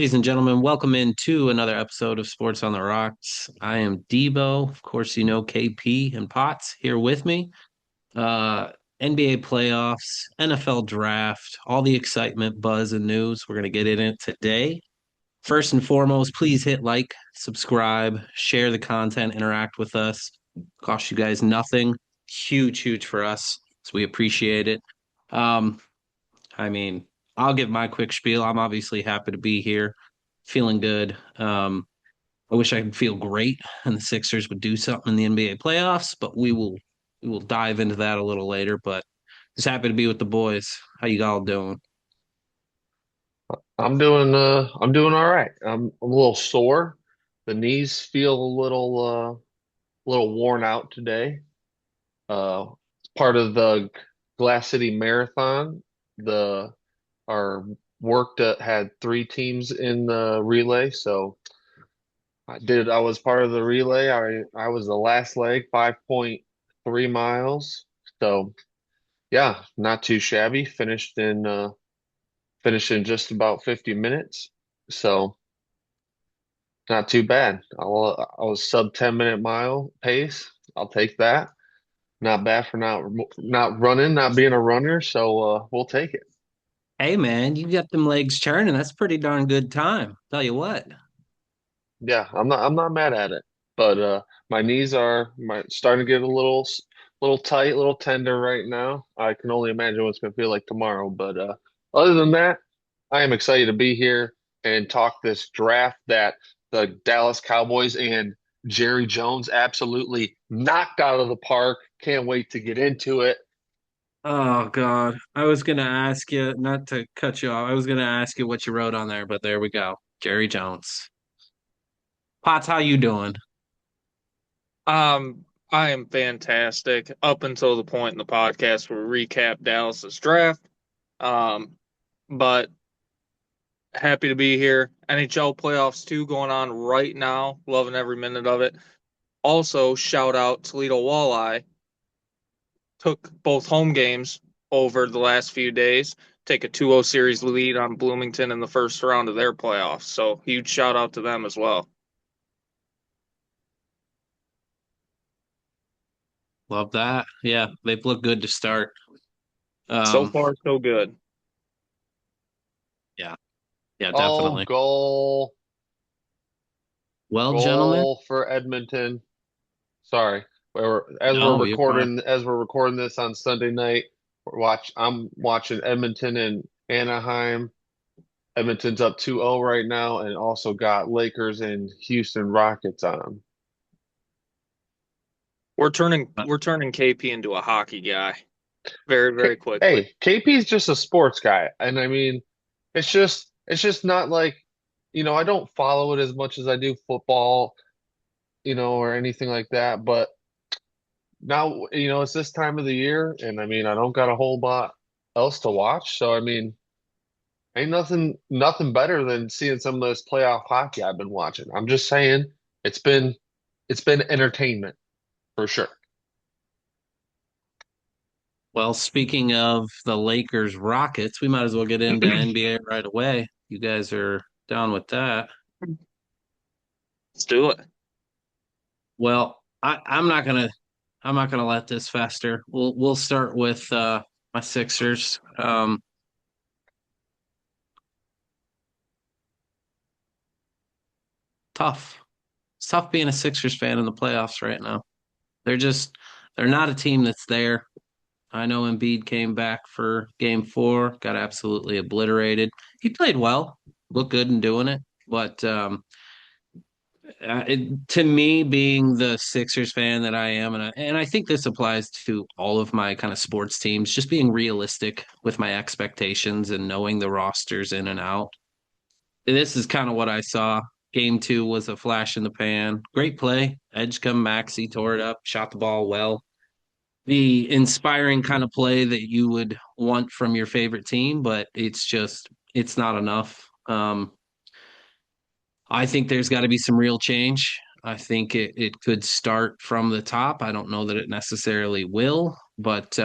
Ladies and gentlemen, welcome into another episode of Sports on the Rocks. I am Debo. Of course, you know KP and Potts here with me. Uh, NBA playoffs, NFL draft, all the excitement, buzz, and news. We're going to get in it today. First and foremost, please hit like, subscribe, share the content, interact with us. Cost you guys nothing. Huge, huge for us. So we appreciate it. Um, I mean, I'll give my quick spiel. I'm obviously happy to be here, feeling good. I wish I could feel great and the Sixers would do something in the NBA playoffs, but we will dive into that a little later. But just happy to be with the boys. How you all doing? I'm doing all right. I'm a little sore. The knees feel a little worn out today. Part of the Glass City Marathon, the our work that had three teams in the relay, so I was part of the relay. I was the last leg, 5.3 miles. So yeah, not too shabby. Finished in just about 50 minutes. So not too bad. I was sub 10-minute mile pace. I'll take that. Not bad for not running, not being a runner. So we'll take it. Hey man, you got them legs churning. That's a pretty darn good time. Tell you what. Yeah, I'm not mad at it. But my knees are starting to get little tight, a little tender right now. I can only imagine what it's gonna feel like tomorrow. But other than that, I am excited to be here and talk this draft that the Dallas Cowboys and Jerry Jones absolutely knocked out of the park. Can't wait to get into it. Oh God. I was gonna ask you, not to cut you off, I was gonna ask you what you wrote on there, but there we go. Jerry Jones. Potts, how you doing? I am fantastic up until the point in the podcast where we recap Dallas's draft. Um, but happy to be here. NHL playoffs too going on right now. Loving every minute of it. Also, shout out Toledo Walleye. Took both home games over the last few days. Take a 2-0 series lead on Bloomington in the first round of their playoffs. So huge shout out to them as well. Love that. Yeah, they've looked good to start. So Um, far, so good. yeah, yeah, Oh, definitely. Well, gentlemen, goal for Edmonton. Sorry. no, you're fine. As we're recording this on Sunday night, I'm watching Edmonton and Anaheim. Edmonton's up 2-0 right now and also got Lakers and Houston Rockets on. We're turning KP into a hockey guy very, very quickly. Hey, KP's just a sports guy. And I mean, it's just not like, I don't follow it as much as I do football, or anything like that, but now, it's this time of the year and I mean, I don't got a whole lot else to watch. So I mean, ain't nothing better than seeing some of this playoff hockey I've been watching. I'm just saying it's been it's been entertainment for sure. Well, speaking of the Lakers Rockets, we might as well get into NBA right away. You guys are down with that. Let's do it. Well, I'm not gonna let this fester. We'll start with my Sixers. Tough. It's tough being a Sixers fan in the playoffs right now. They're just they're not a team that's there. I know Embiid came back for game 4, got absolutely obliterated. He played well, looked good in doing it. But to me, being the Sixers fan that I am, and I think this applies to all of my kind of sports teams, just being realistic with my expectations and knowing the rosters in and out. This is kind of what I saw. Game 2 was a flash in the pan. Great play. Edge come Maxi tore it up, shot the ball well. The inspiring kind of play that you would want from your favorite team, but it's not enough. I think there's got to be some real change. I think it could start from the top. I don't know that it necessarily will, but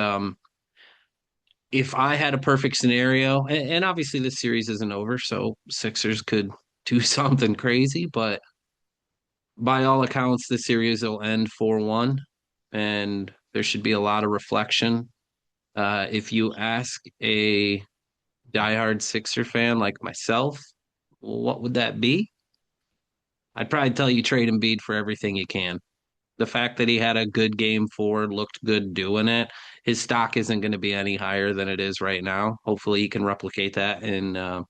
if I had a perfect scenario, and obviously this series isn't over, so Sixers could do something crazy, but by all accounts, the series will end 4-1, and there should be a lot of reflection. If you ask a diehard Sixer fan like myself, what would that be? I'd probably tell you trade Embiid for everything you can. The fact that he had a good game forward, looked good doing it, his stock isn't going to be any higher than it is right now. Hopefully, he can replicate that in the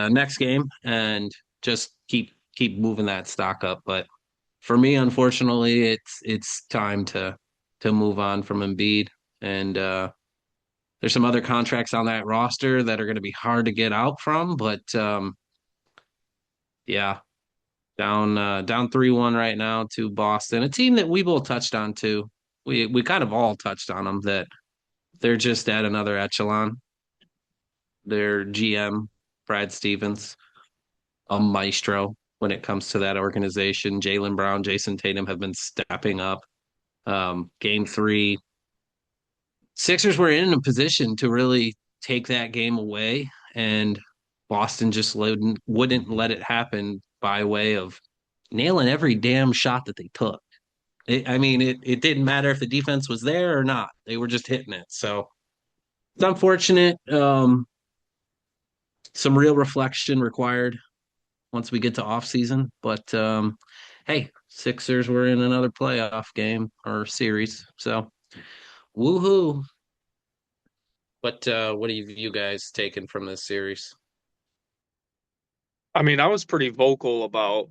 next game and just keep moving that stock up. But for me, unfortunately, it's time to move on from Embiid. And there's some other contracts on that roster that are going to be hard to get out from. But yeah, down 3-1 right now to Boston, a team that we both touched on too. We kind of all touched on them that they're just at another echelon. Their GM, Brad Stevens, a maestro when it comes to that organization. Jaylen Brown, Jason Tatum have been stepping up. Game three, Sixers were in a position to really take that game away, and Boston just wouldn't let it happen by way of nailing every damn shot that they took. I mean, it didn't matter if the defense was there or not. They were just hitting it. So it's unfortunate. Some real reflection required once we get to off season. But hey, Sixers were in another playoff game or series. So woohoo. But what have you guys taken from this series? I mean, I was pretty vocal about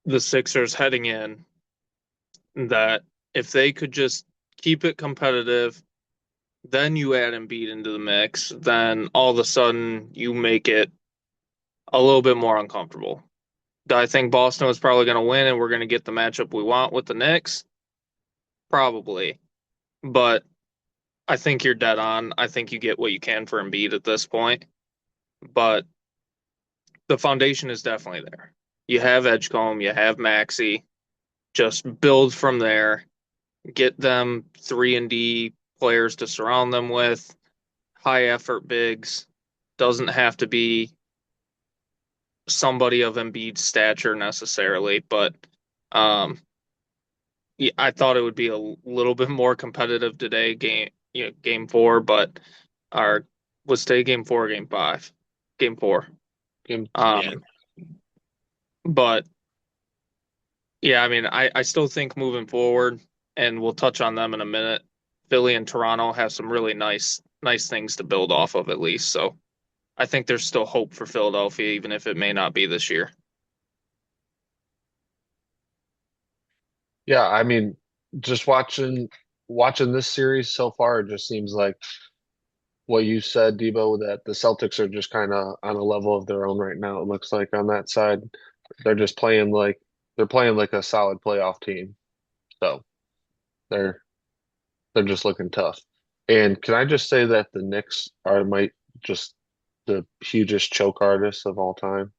the Sixers heading in that if they could just keep it competitive, then you add Embiid into the mix, then all of a sudden you make it a little bit more uncomfortable. Do I think Boston was probably going to win and we're going to get the matchup we want with the Knicks? Probably. But I think you're dead on. I think you get what you can for Embiid at this point. But the foundation is definitely there. You have Edgecombe, you have Maxey. Just build from there. Get them 3 and D players to surround them with, high effort bigs. Doesn't have to be somebody of Embiid's stature necessarily, but um, yeah, I thought it would be a little bit more competitive today, game four, but our was today game four, game five, game four. Game, Yeah. Um, but yeah, I mean, I still think moving forward, and we'll touch on them in a minute. Philly and Toronto have some really nice things to build off of at least. So I think there's still hope for Philadelphia, even if it may not be this year. yeah, I mean, just watching this series so far, it just seems like what you said, Debo, that the Celtics are just kind of on a level of their own right now. It looks like on that side, they're just playing like a solid playoff team. So they're they're just looking tough. And can I just say that the Knicks are might just the hugest choke artists of all time?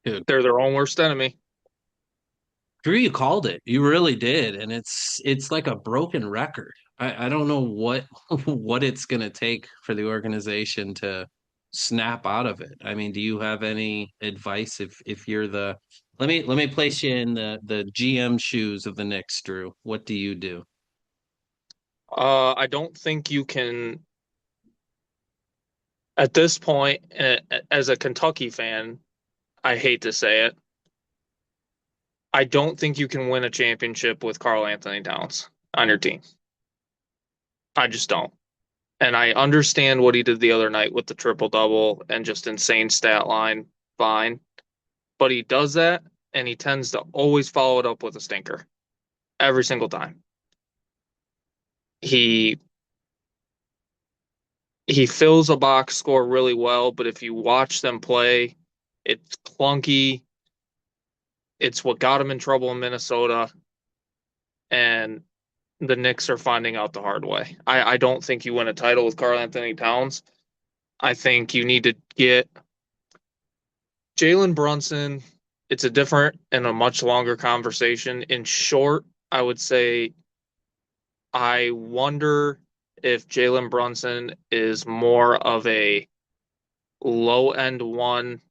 Dude, They're their own worst enemy. Drew, you called it. You really did, and it's like a broken record. I don't know what what it's gonna take for the organization to snap out of it. I mean, do you have any advice if you're the let me place you in the GM shoes of the Knicks, Drew. What do you do? I don't think you can, at this point, as a Kentucky fan, I hate to say it, I don't think you can win a championship with Karl Anthony Towns on your team. I just don't. And I understand what he did the other night with the triple double and just insane stat line, fine. But he does that and he tends to always follow it up with a stinker every single time. He he fills a box score really well, but if you watch them play, it's clunky. It's what got him in trouble in Minnesota, and the Knicks are finding out the hard way. I don't think you win a title with Karl Anthony Towns. I think you need to get Jalen Brunson. It's a different and a much longer conversation. In short, I would say I wonder if Jalen Brunson is more of a low end one,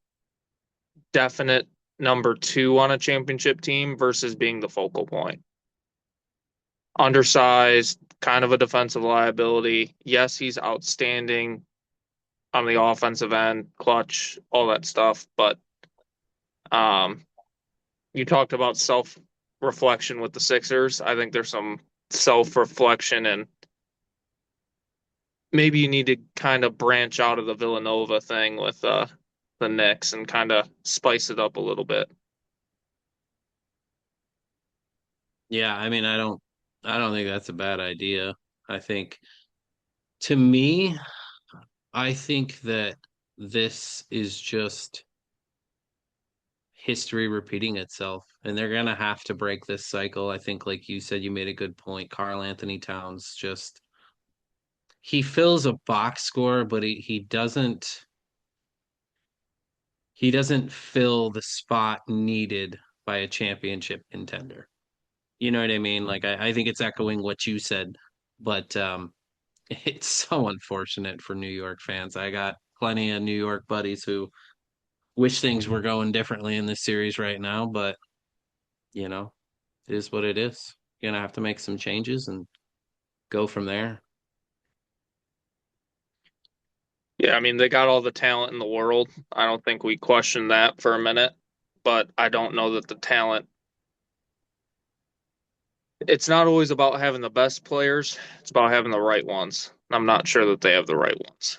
definite number two on a championship team versus being the focal point. Undersized, kind of a defensive liability. Yes, he's outstanding on the offensive end, clutch, all that stuff. But um, you talked about self reflection with the Sixers. I think there's some self reflection, and maybe you need to kind of branch out of the Villanova thing with the Knicks and kind of spice it up a little bit. Yeah, I mean, I don't think that's a bad idea. I think to me, I think that this is just history repeating itself, and they're gonna have to break this cycle. I think, like you said, you made a good point. Karl Anthony Towns just he fills a box score, but he doesn't fill the spot needed by a championship contender. You know what I mean? Like I think it's echoing what you said, but it's so unfortunate for New York fans. I got plenty of New York buddies who wish things were going differently in this series right now, but you know, it is what it is. You're gonna have to make some changes and go from there. Yeah, I mean, they got all the talent in the world. I don't think we question that for a minute, but I don't know that the talent, it's not always about having the best players, it's about having the right ones. I'm not sure that they have the right ones.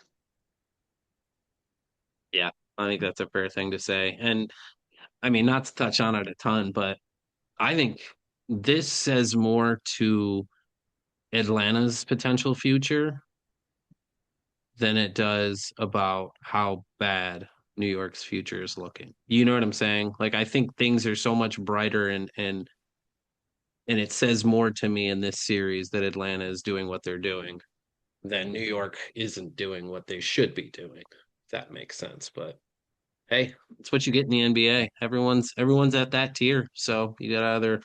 Yeah, I think that's a fair thing to say. And I mean, not to touch on it a ton, but I think this says more to Atlanta's potential future than it does about how bad New York's future is looking. You know what I'm saying? Like I think things are so much brighter and it says more to me in this series that Atlanta is doing what they're doing than New York isn't doing what they should be doing. If that makes sense. But hey, it's what you get in the NBA. Everyone's at that tier. So you gotta either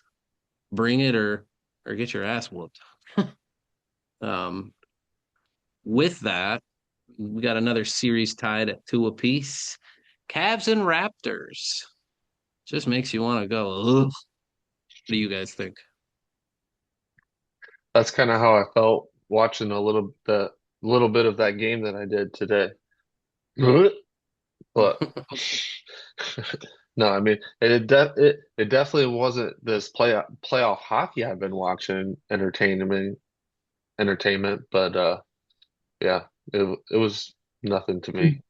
bring it or get your ass whooped. Um, with that, we got another series tied at two apiece. Cavs and Raptors. Just makes you want to go, ugh. What do you guys think? That's kind of how I felt watching the little bit of that game that I did today. But no, I mean it definitely wasn't this playoff hockey I've been watching entertainment, but yeah, it was nothing to me.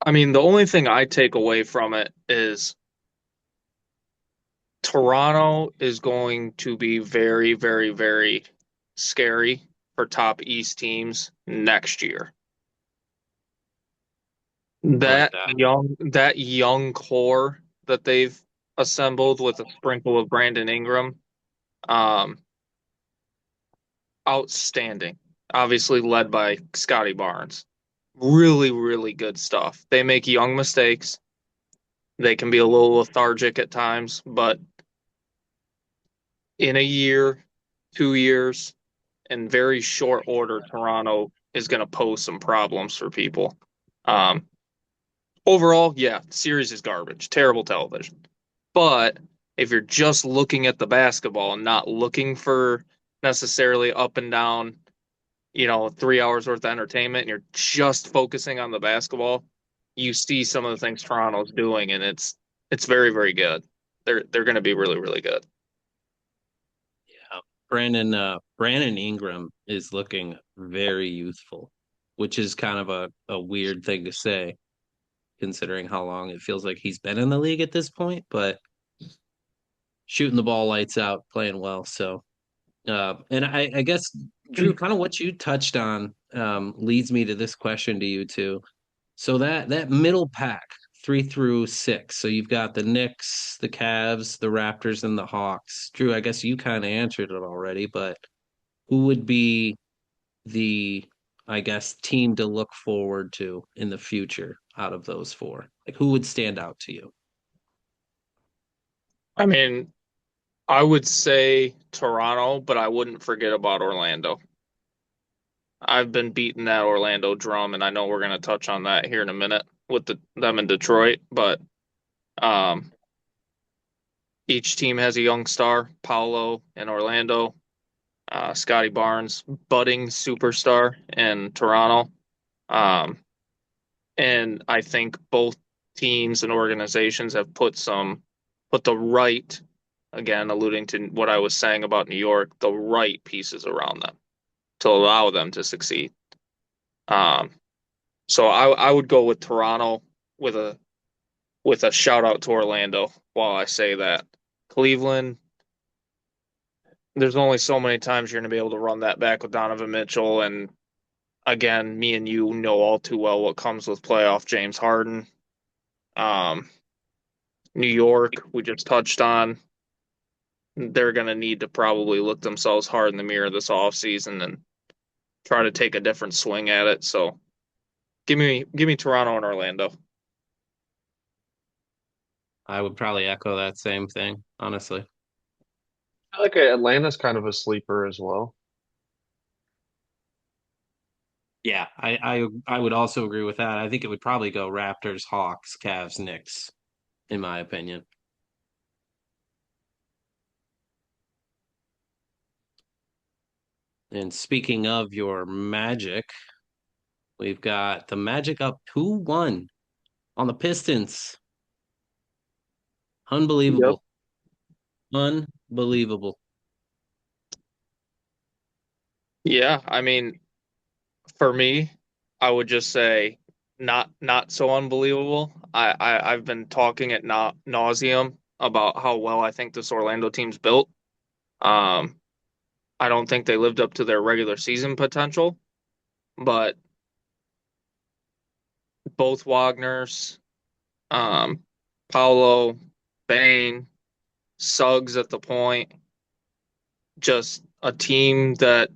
I mean, the only thing I take away from it is Toronto is going to be very, very, very scary for top East teams next year. I like that. That young core that they've assembled with a sprinkle of Brandon Ingram, um, outstanding. Obviously led by Scotty Barnes. Really, really good stuff. They make young mistakes. They can be a little lethargic at times, but in a year, 2 years, in very short order, Toronto is going to pose some problems for people. Um, Overall, yeah, the series is garbage, terrible television. But if you're just looking at the basketball and not looking for necessarily up and down, 3 hours worth of entertainment, and you're just focusing on the basketball, you see some of the things Toronto's doing, and it's very, very good. They're going to be really, really good. Yeah. Brandon Ingram is looking very youthful, which is kind of a weird thing to say, considering how long it feels like he's been in the league at this point, but shooting the ball lights out, playing well. So and I guess Drew, kind of what you touched on leads me to this question to you too. So that middle pack, 3 through 6. So you've got the Knicks, the Cavs, the Raptors, and the Hawks. Drew, I guess you kind of answered it already, but who would be the, I guess, team to look forward to in the future out of those four? Like who would stand out to you? I mean, I would say Toronto, but I wouldn't forget about Orlando. I've been beating that Orlando drum, and I know we're going to touch on that here in a minute with them in Detroit. But um, each team has a young star, Paolo in Orlando, Scotty Barnes, budding superstar in Toronto. Um, and I think both teams and organizations have put the right, again, alluding to what I was saying about New York, the right pieces around them to allow them to succeed. Um, so I would go with Toronto with a shout out to Orlando while I say that. Cleveland, there's only so many times you're going to be able to run that back with Donovan Mitchell. And again, me and you know all too well what comes with playoff James Harden. Um, New York, we just touched on. They're going to need to probably look themselves hard in the mirror this offseason and try to take a different swing at it. So give me Toronto and Orlando. I would probably echo that same thing, honestly. I like Atlanta's kind of a sleeper as well. Yeah, I would also agree with that. I think it would probably go Raptors, Hawks, Cavs, Knicks, in my opinion. And speaking of your Magic, we've got the Magic up 2-1 on the Pistons. Yep. Unbelievable. Unbelievable. Yeah, I mean, for me, I would just say not so unbelievable. I've been talking at nauseum about how well I think this Orlando team's built. Um, I don't think they lived up to their regular season potential, but both Wagner's, um, Paolo, Bain, Suggs at the point, just a team that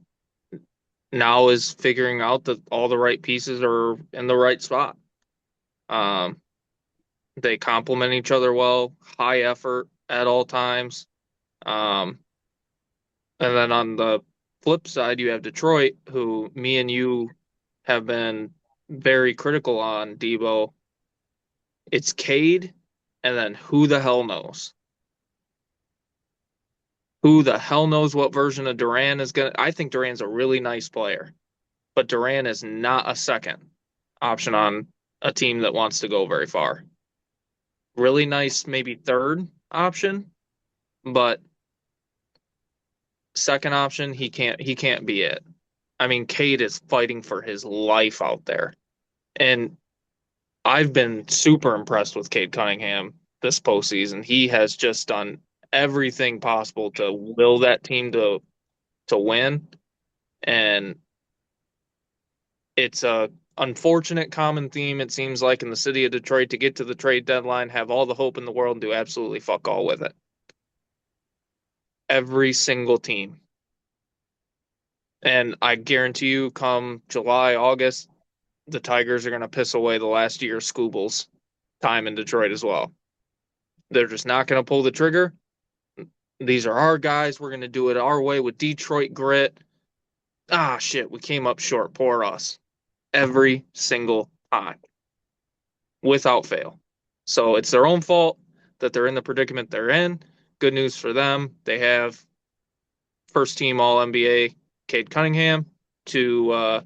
now is figuring out that all the right pieces are in the right spot. Um, they complement each other well, high effort at all times. Um, and then on the flip side, you have Detroit, who me and you have been very critical on Debo. It's Cade, and then who the hell knows? Who the hell knows what version of Duran is gonna? I think Duran's a really nice player, but Duran is not a second option on a team that wants to go very far. Really nice, maybe third option, but second option, he can't be it. I mean, Cade is fighting for his life out there. And I've been super impressed with Cade Cunningham this postseason. He has just done everything possible to will that team to win. And it's a unfortunate common theme, it seems like, in the city of Detroit to get to the trade deadline, have all the hope in the world, and do absolutely fuck all with it. Every single team. And I guarantee you, come July, August, the Tigers are going to piss away the last year of Scooble's time in Detroit as well. They're just not going to pull the trigger. These are our guys. We're going to do it our way with Detroit grit. Ah, shit, we came up short. Poor us. Every single time, without fail. So it's their own fault that they're in the predicament they're in. Good news for them. They have first team All NBA Cade Cunningham to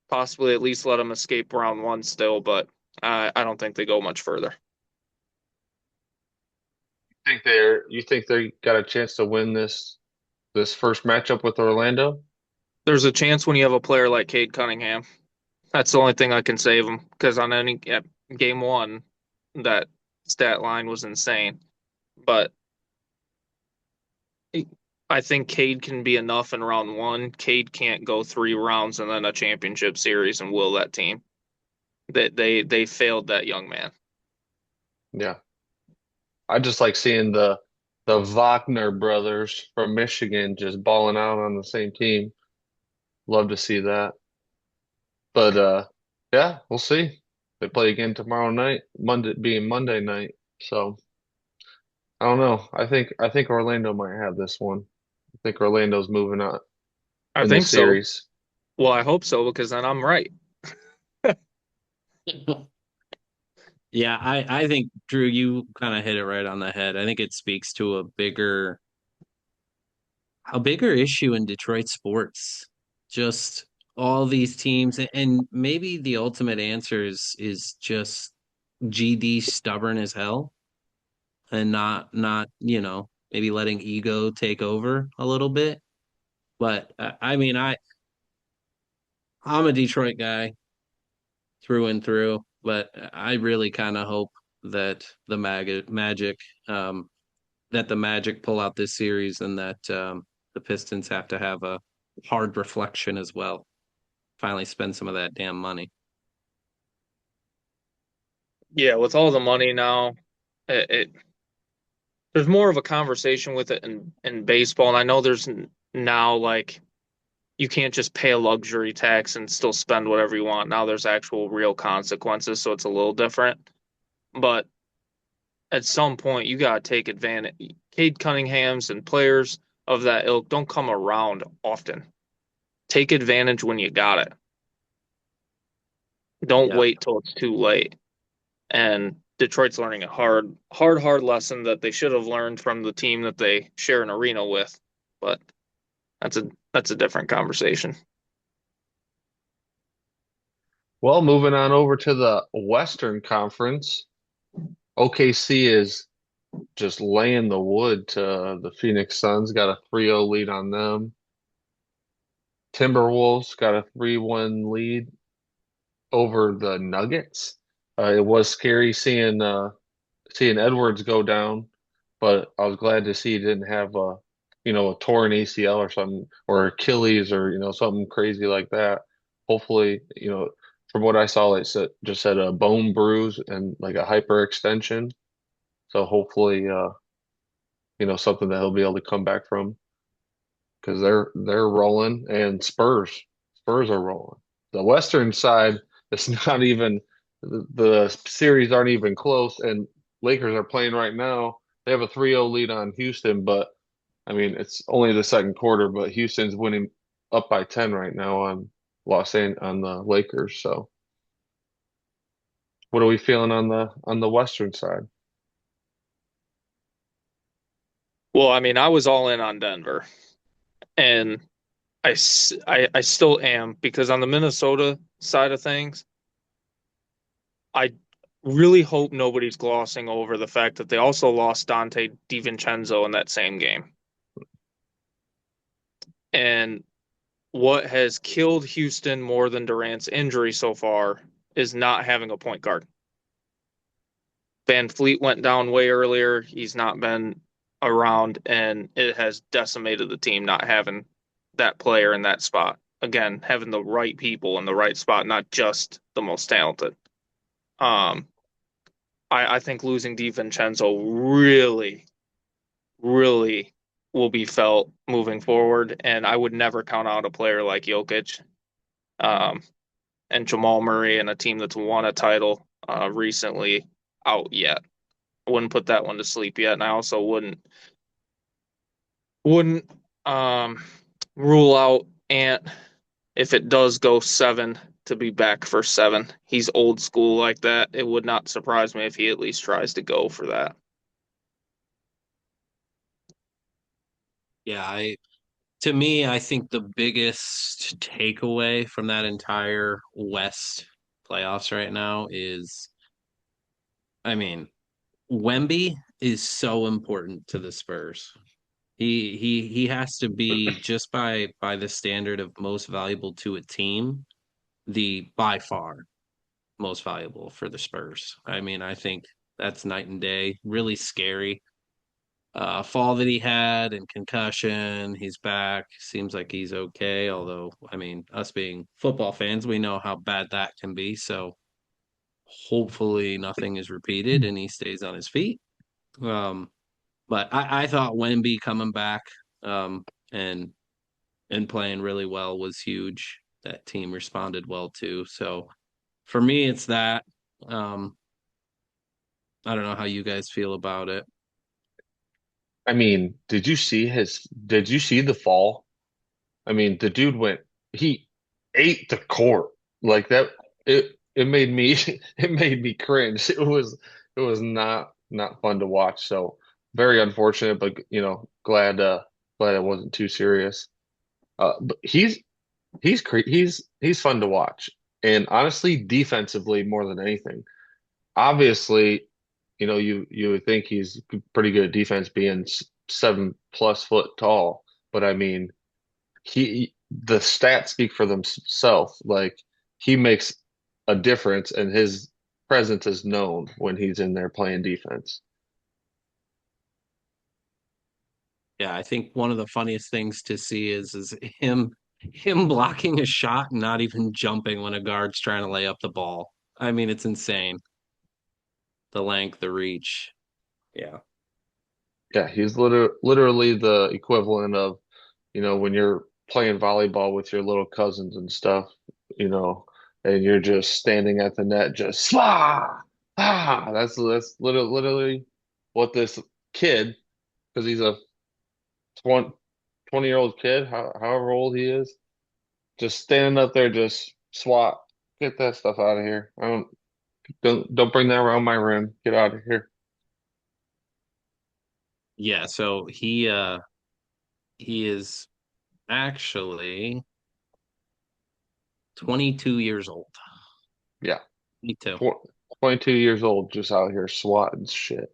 possibly at least let them escape round one still, but I don't think they go much further. You think they got a chance to win this first matchup with Orlando? There's a chance when you have a player like Cade Cunningham. That's the only thing I can save him because on any at game one, that stat line was insane. But I think Cade can be enough in round one. Cade can't go 3 rounds and then a championship series and will that team. They failed that young man. Yeah. I just like seeing the Wagner brothers from Michigan just balling out on the same team. Love to see that. But yeah, we'll see. They play again tomorrow night, Monday being Monday night. So I don't know. I think Orlando might have this one. I think Orlando's moving on I in the think so. series. Well, I hope so because then I'm right. Yeah, I think Drew, you kind of hit it right on the head. I think it speaks to a bigger issue in Detroit sports. Just all these teams, and maybe the ultimate answer is just GD stubborn as hell and not maybe letting ego take over a little bit. But I mean, I'm a Detroit guy through and through, but I really kind of hope that um, the Magic pull out this series and that the Pistons have to have a hard reflection as well. Finally spend some of that damn money. Yeah, with all the money now, it there's more of a conversation with it in baseball, and I know now like you can't just pay a luxury tax and still spend whatever you want. Now there's actual real consequences, so it's a little different. But at some point, you gotta take advantage. Cade Cunningham's and players of that ilk don't come around often. Take advantage when you got it. Don't Yeah. wait till it's too late. And Detroit's learning a hard lesson that they should have learned from the team that they share an arena with. But that's a different conversation. Well, moving on over to the Western Conference, OKC is just laying the wood to the Phoenix Suns, got a 3-0 lead on them. Timberwolves got a 3-1 lead over the Nuggets. It was scary seeing Edwards go down, but I was glad to see he didn't have a torn ACL or something, or Achilles, or something crazy like that. Hopefully, from what I saw, it just said a bone bruise and like a hyperextension. So hopefully, something that he'll be able to come back from, because they're rolling, and Spurs are rolling. The Western side, it's not even the series aren't even close, and Lakers are playing right now. They have a 3-0 lead on Houston, but I mean it's only the second quarter, but Houston's winning up by 10 right now on on the Lakers. So what are we feeling on the Western side? Well, I mean, I was all in on Denver, and I still am because on the Minnesota side of things, I really hope nobody's glossing over the fact that they also lost Dante DiVincenzo in that same game. And what has killed Houston more than Durant's injury so far is not having a point guard. Van Fleet went down way earlier. He's not been around, and it has decimated the team not having that player in that spot. Again, having the right people in the right spot, not just the most talented. Um, I think losing DiVincenzo really will be felt moving forward, and I would never count out a player like Jokic. Um, and Jamal Murray and a team that's won a title recently out yet. I wouldn't put that one to sleep yet, and I also wouldn't um, rule out Ant if it does go seven to be back for seven. He's old school like that. It would not surprise me if he at least tries to go for that. Yeah, to me, I think the biggest takeaway from that entire West playoffs right now is, I mean, Wemby is so important to the Spurs. He has to be, just by the standard of most valuable to a team, the by far most valuable for the Spurs. I mean, I think that's night and day. Really scary. Fall that he had and concussion. He's back. Seems like he's okay. Although, I mean, us being football fans, we know how bad that can be. So hopefully nothing is repeated and he stays on his feet. Um, but I thought Wemby coming back um, and playing really well was huge. That team responded well too. So for me, it's that. Um, I don't know how you guys feel about it. I mean, did you see the fall? I mean, the dude he ate the court like that. It made me, it made me cringe. It was not fun to watch. So very unfortunate, but glad it wasn't too serious. But he's fun to watch. And honestly, defensively more than anything. Obviously, you would think he's pretty good at defense being 7+ foot tall, but I mean, the stats speak for themselves. Like he makes a difference and his presence is known when he's in there playing defense. Yeah, I think one of the funniest things to see is him blocking a shot and not even jumping when a guard's trying to lay up the ball. I mean, it's insane. The length, the reach. Yeah. Yeah, he's literally the equivalent of, when you're playing volleyball with your little cousins and stuff, you know, and you're just standing at the net, just That's literally what this kid, because he's a 20-year-old kid, however old he is, just standing up there, just swat, get that stuff out of here. Don't bring that around my rim. Get out of here. Yeah, so he is actually 22 years old. Yeah, 22. 22 years old, just out here swatting shit.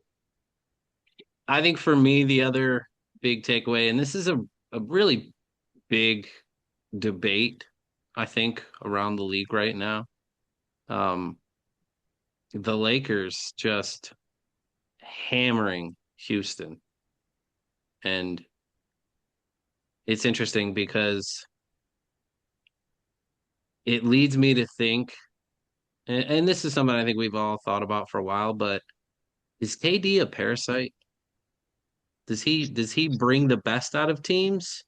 I think for me, the other big takeaway, and this is a really big debate, I think, around the league right now. Um, the Lakers just hammering Houston. And it's interesting because it leads me to think, and this is something I think we've all thought about for a while, but is KD a parasite? Does he bring the best out of teams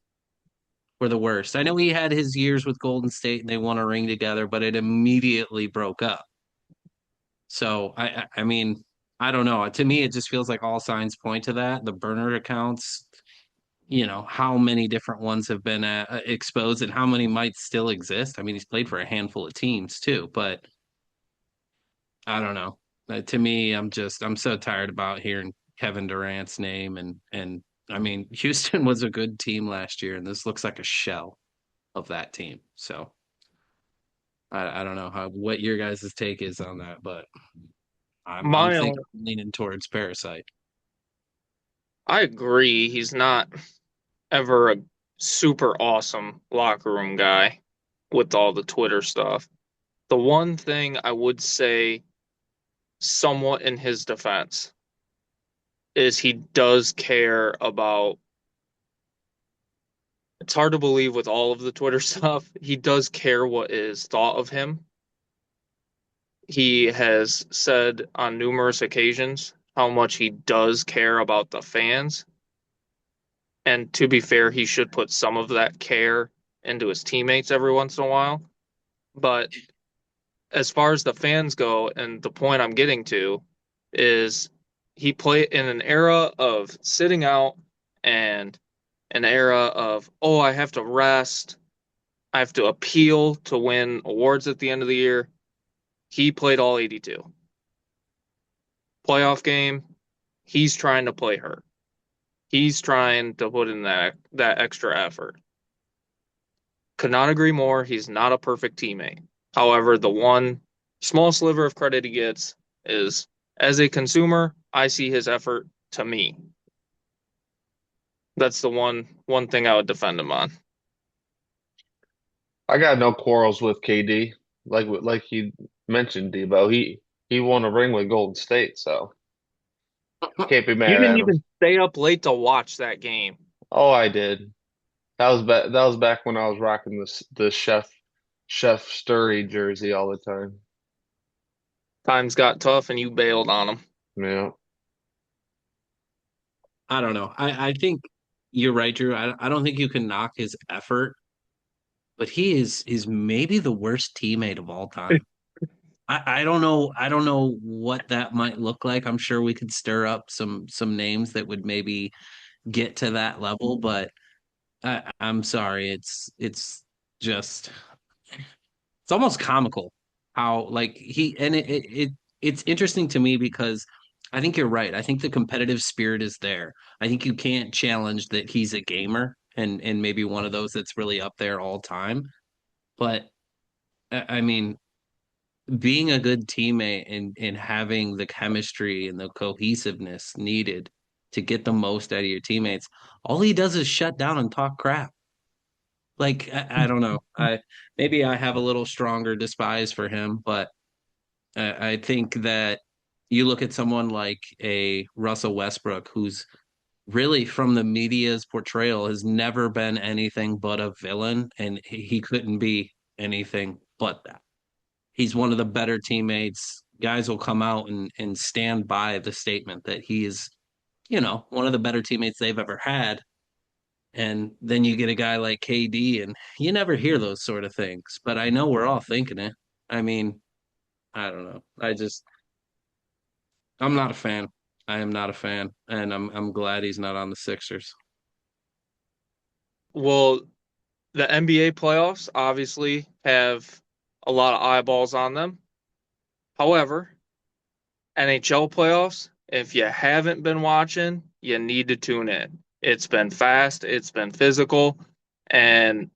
or the worst? I know he had his years with Golden State and they won a ring together, but it immediately broke up. So I mean, I don't know. To me, it just feels like all signs point to that. The burner accounts, how many different ones have been exposed and how many might still exist. I mean, he's played for a handful of teams too, but I don't know. To me, I'm so tired about hearing Kevin Durant's name and I mean, Houston was a good team last year, and this looks like a shell of that team. So I don't know what your guys' take is on that, but I'm My thinking own, leaning towards Parasite. I agree. He's not ever a super awesome locker room guy with all the Twitter stuff. The one thing I would say, somewhat in his defense, is he does care about. It's hard to believe with all of the Twitter stuff. He does care what is thought of him. He has said on numerous occasions how much he does care about the fans. And to be fair, he should put some of that care into his teammates every once in a while. But as far as the fans go, and the point I'm getting to is he played in an era of sitting out and an era of, oh, I have to rest. I have to appeal to win awards at the end of the year. He played all 82. Playoff game, he's trying to play hurt. He's trying to put in that extra effort. Could not agree more. He's not a perfect teammate. However, the one small sliver of credit he gets is as a consumer, I see his effort to me. That's the one thing I would defend him on. I got no quarrels with KD. Like you mentioned, Debo, he won a ring with Golden State, so can't be You mad didn't at him. even stay up late to watch that game. Oh, I did. That was back when I was rocking the Chef Sturry jersey all the time. Times got tough and you bailed on him. Yeah. I don't know. I think you're right, Drew. I don't think you can knock his effort, but he is maybe the worst teammate of all time. I don't know. I don't know what that might look like. I'm sure we could stir up some names that would maybe get to that level, but I'm sorry, it's just it's almost comical how like he and it's interesting to me because I think you're right. I think the competitive spirit is there. I think you can't challenge that he's a gamer and maybe one of those that's really up there all time. But I mean, being a good teammate and having the chemistry and the cohesiveness needed to get the most out of your teammates, all he does is shut down and talk crap. Like I don't know. I maybe I have a little stronger despise for him, but I think that you look at someone like a Russell Westbrook, who's really from the media's portrayal has never been anything but a villain, and he couldn't be anything but that. He's one of the better teammates. Guys will come out and stand by the statement that he is, one of the better teammates they've ever had. And then you get a guy like KD, and you never hear those sort of things. But I know we're all thinking it. I mean, I don't know. I'm not a fan. I am not a fan, and I'm glad he's not on the Sixers. Well, the NBA playoffs obviously have a lot of eyeballs on them. However, NHL playoffs, if you haven't been watching, you need to tune in. It's been fast, it's been physical, and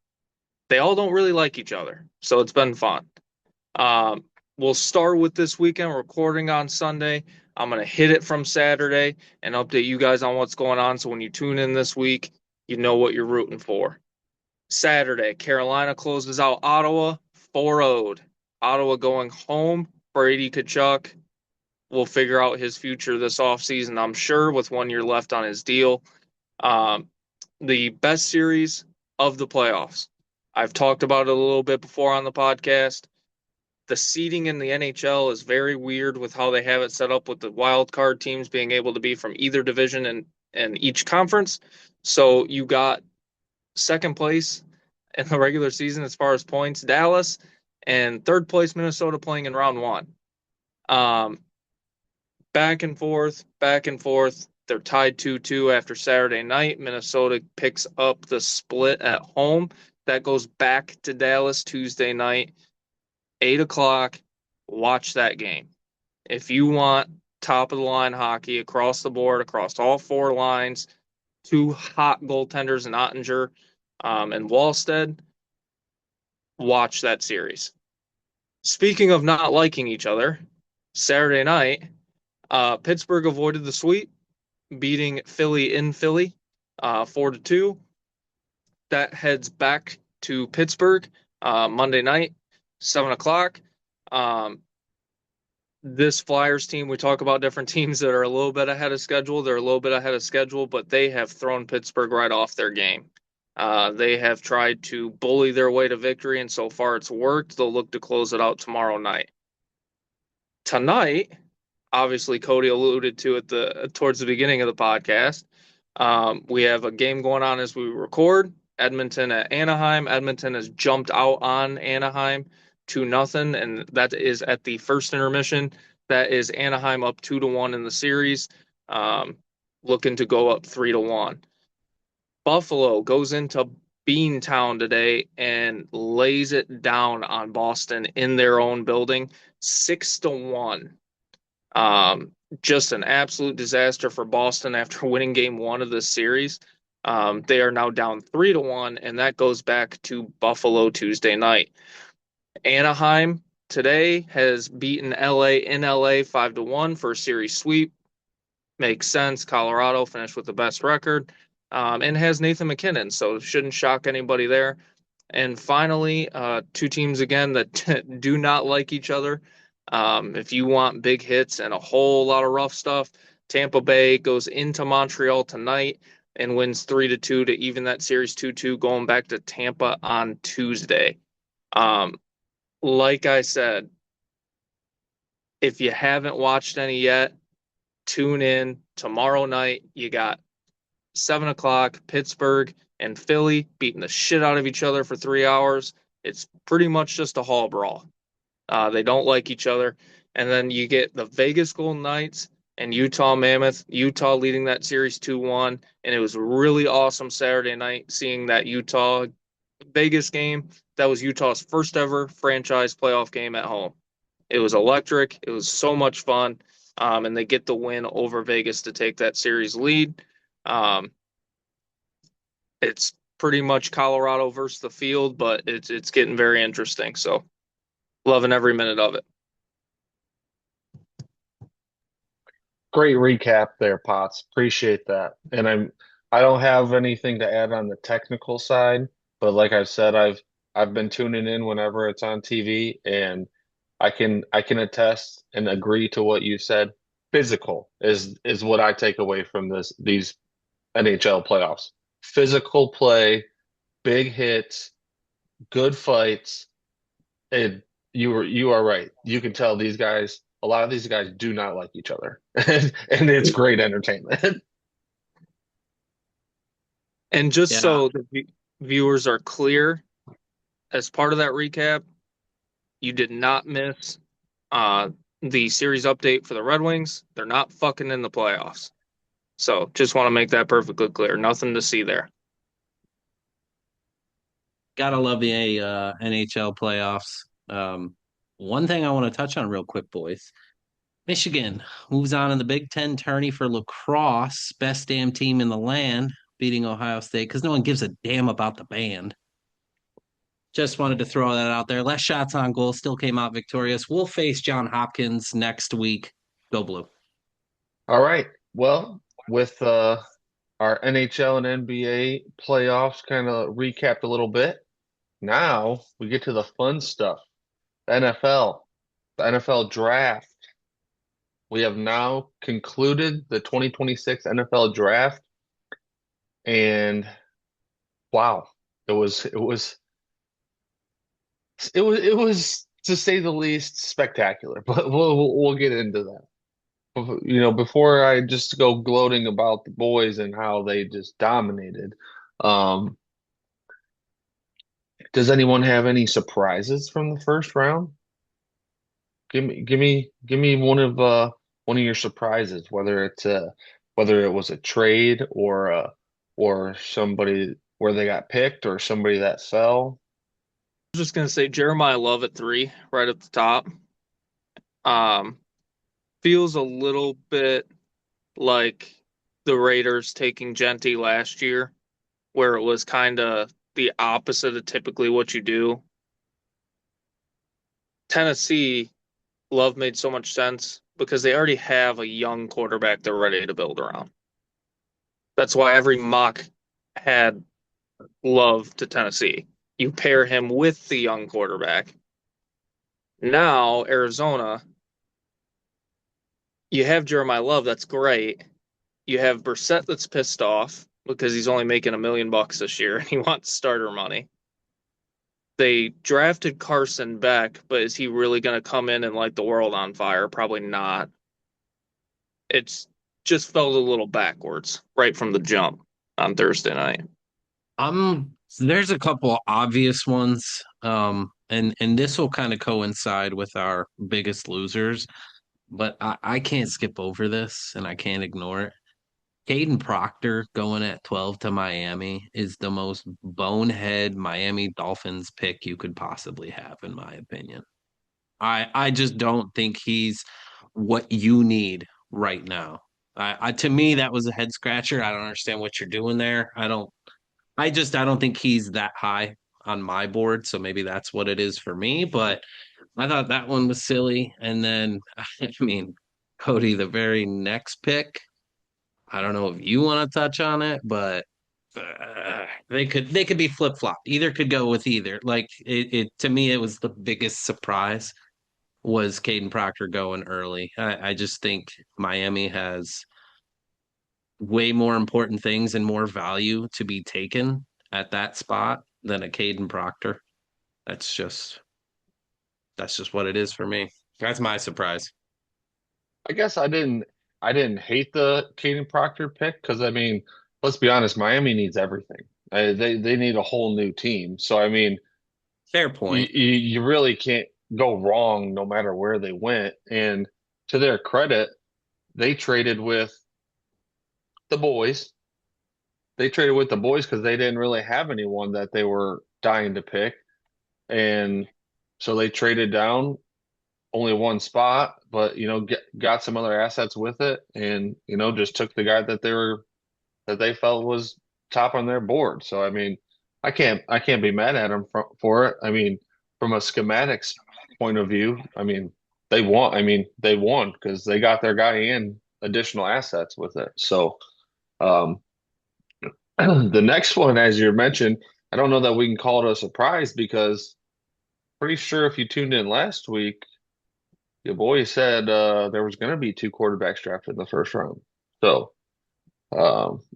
they all don't really like each other. So it's been fun. Um, we'll start with this weekend, recording on Sunday. I'm going to hit it from Saturday and update you guys on what's going on. So when you tune in this week, you know what you're rooting for. Saturday, Carolina closes out Ottawa 4-0. Ottawa going home. Brady Tkachuk will figure out his future this offseason, I'm sure, with 1 year left on his deal. Um, the best series of the playoffs. I've talked about it a little bit before on the podcast. The seeding in the NHL is very weird with how they have it set up with the wild card teams being able to be from either division and each conference. So you got second place in the regular season as far as points, Dallas, and third place Minnesota playing in round one. Um, back and forth, back and forth. They're tied 2-2 after Saturday night. Minnesota picks up the split at home. That goes back to Dallas Tuesday night, 8 o'clock. Watch that game. If you want top of the line hockey across the board, across all four lines, two hot goaltenders in Ottinger and Wallstead, watch that series. Speaking of not liking each other, Saturday night, Pittsburgh avoided the sweep, beating Philly in Philly 4-2. That heads back to Pittsburgh Monday night, 7 o'clock. This Flyers team, we talk about different teams that are a little bit ahead of schedule. They're a little bit ahead of schedule, but they have thrown Pittsburgh right off their game. They have tried to bully their way to victory, and so far it's worked. They'll look to close it out tomorrow night. Tonight, obviously, Cody alluded to it towards the beginning of the podcast. We have a game going on as we record. Edmonton at Anaheim. Edmonton has jumped out on Anaheim 2-0, and that is at the first intermission. That is Anaheim up 2-1 in the series, looking to go up 3-1. Buffalo goes into Beantown today and lays it down on Boston in their own building, 6-1. Just an absolute disaster for Boston after winning game one of this series. They are now down 3-1, and that goes back to Buffalo Tuesday night. Anaheim today has beaten LA in LA 5-1 for a series sweep. Makes sense. Colorado finished with the best record and has Nathan McKinnon, so shouldn't shock anybody there. And finally, two teams again that do not like each other. If you want big hits and a whole lot of rough stuff, Tampa Bay goes into Montreal tonight and wins 3-2 to even that series 2-2, going back to Tampa on Tuesday. Like I said, if you haven't watched any yet, tune in tomorrow night. You got 7 o'clock, Pittsburgh and Philly beating the shit out of each other for 3 hours. It's pretty much just a hall brawl. They don't like each other. And then you get the Vegas Golden Knights and Utah Mammoth. Utah leading that series 2-1, and it was really awesome Saturday night seeing that Utah Vegas game. That was Utah's first ever franchise playoff game at home. It was electric. It was so much fun. And they get the win over Vegas to take that series lead. Um, it's pretty much Colorado versus the field, but it's getting very interesting. So loving every minute of it. Great recap there, Potts. Appreciate that. And I don't have anything to add on the technical side, but like I said, I've been tuning in whenever it's on TV, and I can attest and agree to what you said. Physical is what I take away from these NHL playoffs. Physical play, big hits, good fights. And you are right. You can tell these guys, a lot of these guys do not like each other. And it's great entertainment. And just Yeah, so the viewers are clear, as part of that recap, you did not miss uh, the series update for the Red Wings. They're not fucking in the playoffs. So just want to make that perfectly clear. Nothing to see there. gotta love the NHL playoffs. One thing I want to touch on real quick, boys. Michigan moves on in the Big Ten tourney for lacrosse, best damn team in the land, beating Ohio State because no one gives a damn about the band. Just wanted to throw that out there. Less shots on goal, still came out victorious. We'll face John Hopkins next week. Go blue. All right. Well, with our NHL and NBA playoffs kind of recapped a little bit, now we get to the fun stuff. The NFL, the NFL draft. We have now concluded the 2026 NFL draft, and wow, it was to say the least spectacular. But we'll get into that. Before I just go gloating about the boys and how they just dominated, um, does anyone have any surprises from the first round? Give me one of your surprises, whether it was a trade or somebody where they got picked or somebody that fell. I was just gonna say Jeremiah Love at 3, right at the top. Um, feels a little bit like the Raiders taking Genty last year, where it was kind of the opposite of typically what you do. Tennessee, Love made so much sense because they already have a young quarterback they're ready to build around. That's why every mock had Love to Tennessee. You pair him with the young quarterback. Now, Arizona, you have Jeremiah Love, that's great. You have Brissett that's pissed off because he's only making $1 million this year and he wants starter money. They drafted Carson Beck, but is he really going to come in and light the world on fire? Probably not. It's just felt a little backwards right from the jump on Thursday night. There's a couple obvious ones. And this will kind of coincide with our biggest losers, but I can't skip over this and I can't ignore it. Caden Proctor going at 12 to Miami is the most bonehead Miami Dolphins pick you could possibly have, in my opinion. I just don't think he's what you need right now. To me, that was a head scratcher. I don't understand what you're doing there. I don't think he's that high on my board. So maybe that's what it is for me. But I thought that one was silly. And then, I mean, Cody, the very next pick, I don't know if you want to touch on it, but they could be flip flopped. Either could go with either. Like it to me, it was the biggest surprise was Caden Proctor going early. I just think Miami has way more important things and more value to be taken at that spot than a Caden Proctor. That's just that's just what it is for me. That's my surprise. I guess I didn't hate the Caden Proctor pick because I mean, let's be honest, Miami needs everything. They need a whole new team. So I mean, Fair you, point. you you really can't go wrong no matter where they went. And to their credit, they traded with the boys. They traded with the boys because they didn't really have anyone that they were dying to pick. And so they traded down only one spot, but got some other assets with it, and just took the guy that they felt was top on their board. So I mean, I can't be mad at them for it. I mean, from a schematics point of view, I mean, they won. I mean, they won because they got their guy and additional assets with it. So um, the next one, as you mentioned, I don't know that we can call it a surprise because pretty sure if you tuned in last week, your boy said there was going to be two quarterbacks drafted in the first round. So,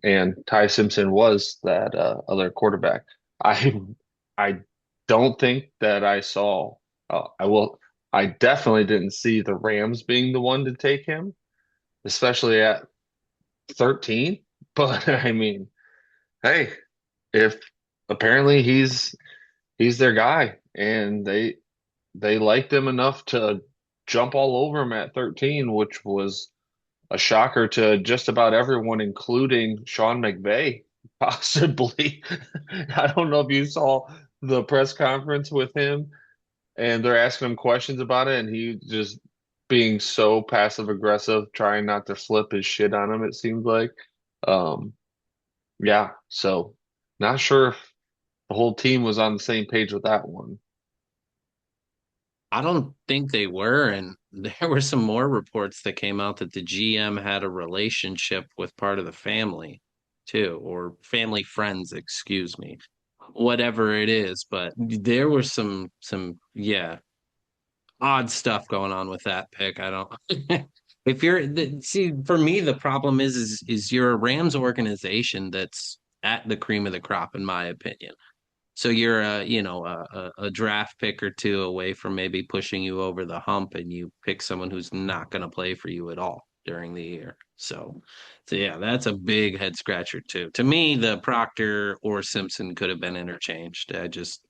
and Ty Simpson was that other quarterback. I I don't think that I saw. I will. I definitely didn't see the Rams being the one to take him, especially at 13. But I mean, hey, if apparently he's their guy, and they liked him enough to jump all over him at 13, which was a shocker to just about everyone, including Sean McVay, possibly. I don't know if you saw the press conference with him, and they're asking him questions about it, and he just being so passive aggressive, trying not to flip his shit on him, it seems like. Um, yeah, so not sure if the whole team was on the same page with that one. I don't think they were, and there were some more reports that came out that the GM had a relationship with part of the family too, or family friends, excuse me, whatever it is. But there was some odd stuff going on with that pick. I don't. If see, for me, the problem is you're a Rams organization that's at the cream of the crop, in my opinion. So you're a draft pick or two away from maybe pushing you over the hump, and you pick someone who's not going to play for you at all during the year. So yeah, that's a big head scratcher too. To me, the Proctor or Simpson could have been interchanged. I just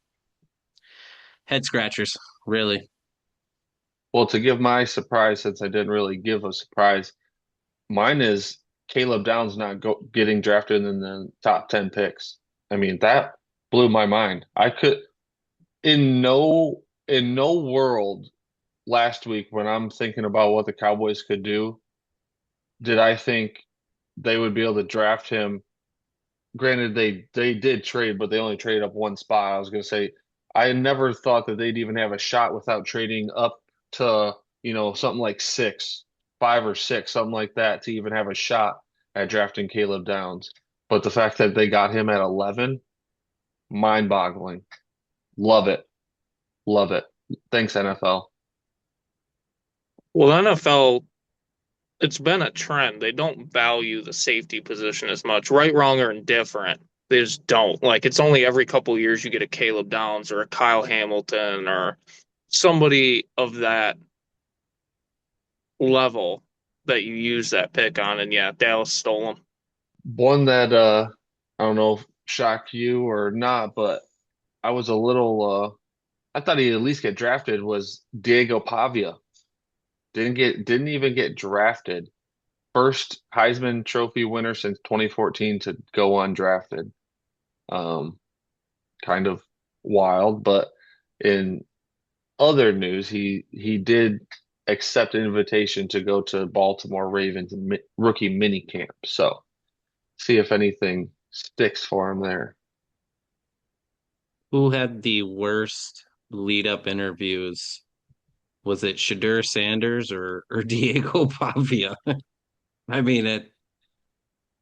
head scratchers, really. Well, to give my surprise, since I didn't really give a surprise, mine is Caleb Downs not getting drafted in the top 10 picks. I mean, that blew my mind. I could in no world last week when I'm thinking about what the Cowboys could do, did I think they would be able to draft him. Granted, they did trade, but they only traded up one spot. I was gonna say I never thought that they'd even have a shot without trading up to, something like six, 5 or 6, something like that, to even have a shot at drafting Caleb Downs. But the fact that they got him at 11, mind-boggling. Love it. Love it. Thanks, NFL. Well, NFL, it's been a trend. They don't value the safety position as much, right, wrong, or indifferent. They just don't. Like, it's only every couple of years you get a Caleb Downs or a Kyle Hamilton or somebody of that level that you use that pick on. And yeah, Dallas stole him. One that I don't know if shocked you or not, but I was a little I thought he'd at least get drafted was Diego Pavia. Didn't even get drafted. First Heisman Trophy winner since 2014 to go undrafted. Um, kind of wild, but in other news, he did accept an invitation to go to Baltimore Ravens rookie mini camp. So see if anything sticks for him there. Who had the worst lead up interviews? Was it Shadur Sanders or Diego Pavia? I mean,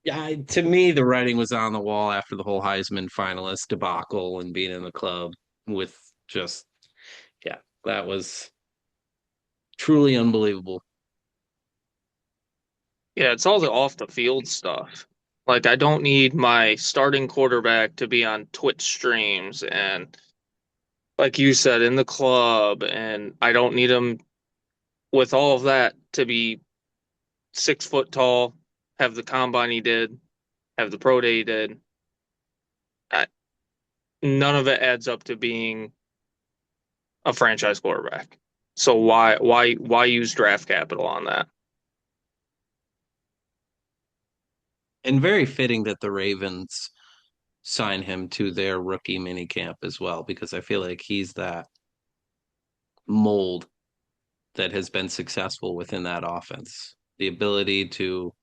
yeah, to me, the writing was on the wall after the whole Heisman finalist debacle and being in the club with just, yeah, that was truly unbelievable. Yeah, it's all the off the field stuff. Like, I don't need my starting quarterback to be on Twitch streams and, like you said, in the club, and I don't need him with all of that to be 6 foot tall, have the combine he did, have the pro day he did. I, none of it adds up to being a franchise quarterback. So why use draft capital on that? And very fitting that the Ravens sign him to their rookie mini camp as well, because I feel like he's that mold that has been successful within that offense. The ability to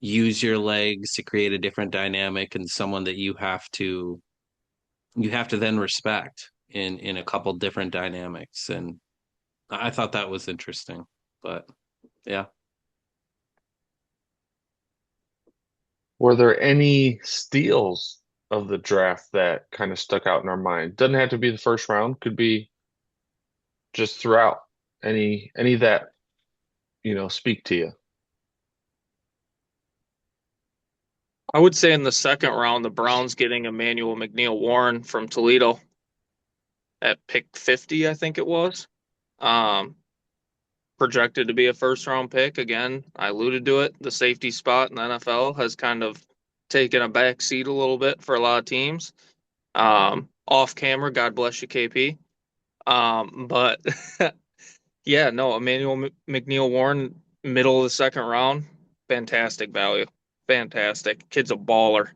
use your legs to create a different dynamic and someone that you have to then respect in a couple different dynamics. And I thought that was interesting. But yeah. Were there any steals of the draft that kind of stuck out in our mind? Doesn't have to be the first round, could be just throughout. Any that, speak to you. I would say in the second round, the Browns getting Emmanuel McNeil Warren from Toledo at pick 50, I think it was. Um, Projected to be a first round pick. Again, I alluded to it. The safety spot in the NFL has kind of taken a back seat a little bit for a lot of teams. Off camera, God bless you, KP. But yeah, no, Emmanuel McNeil Warren, middle of the second round, fantastic value. Fantastic. Kid's a baller.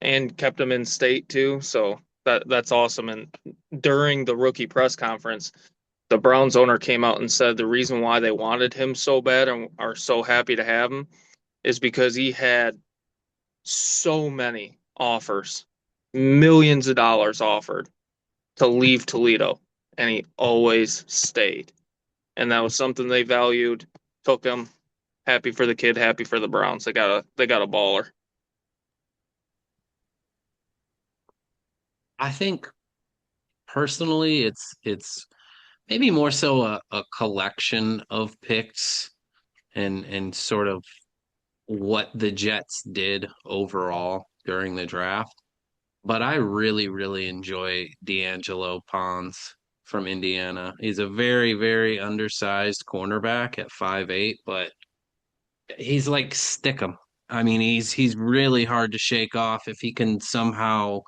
And kept him in state too, so that's awesome. And during the rookie press conference, the Browns owner came out and said the reason why they wanted him so bad and are so happy to have him is because he had so many offers, millions of dollars offered to leave Toledo, and he always stayed. And that was something they valued, took him. Happy for the kid, happy for the Browns. They got a baller. I think personally it's maybe more so a collection of picks and sort of what the Jets did overall during the draft. But I really, really enjoy D'Angelo Pons from Indiana. He's a very, very undersized cornerback at 5'8", but he's like stick 'em. I mean, he's really hard to shake off if he can somehow,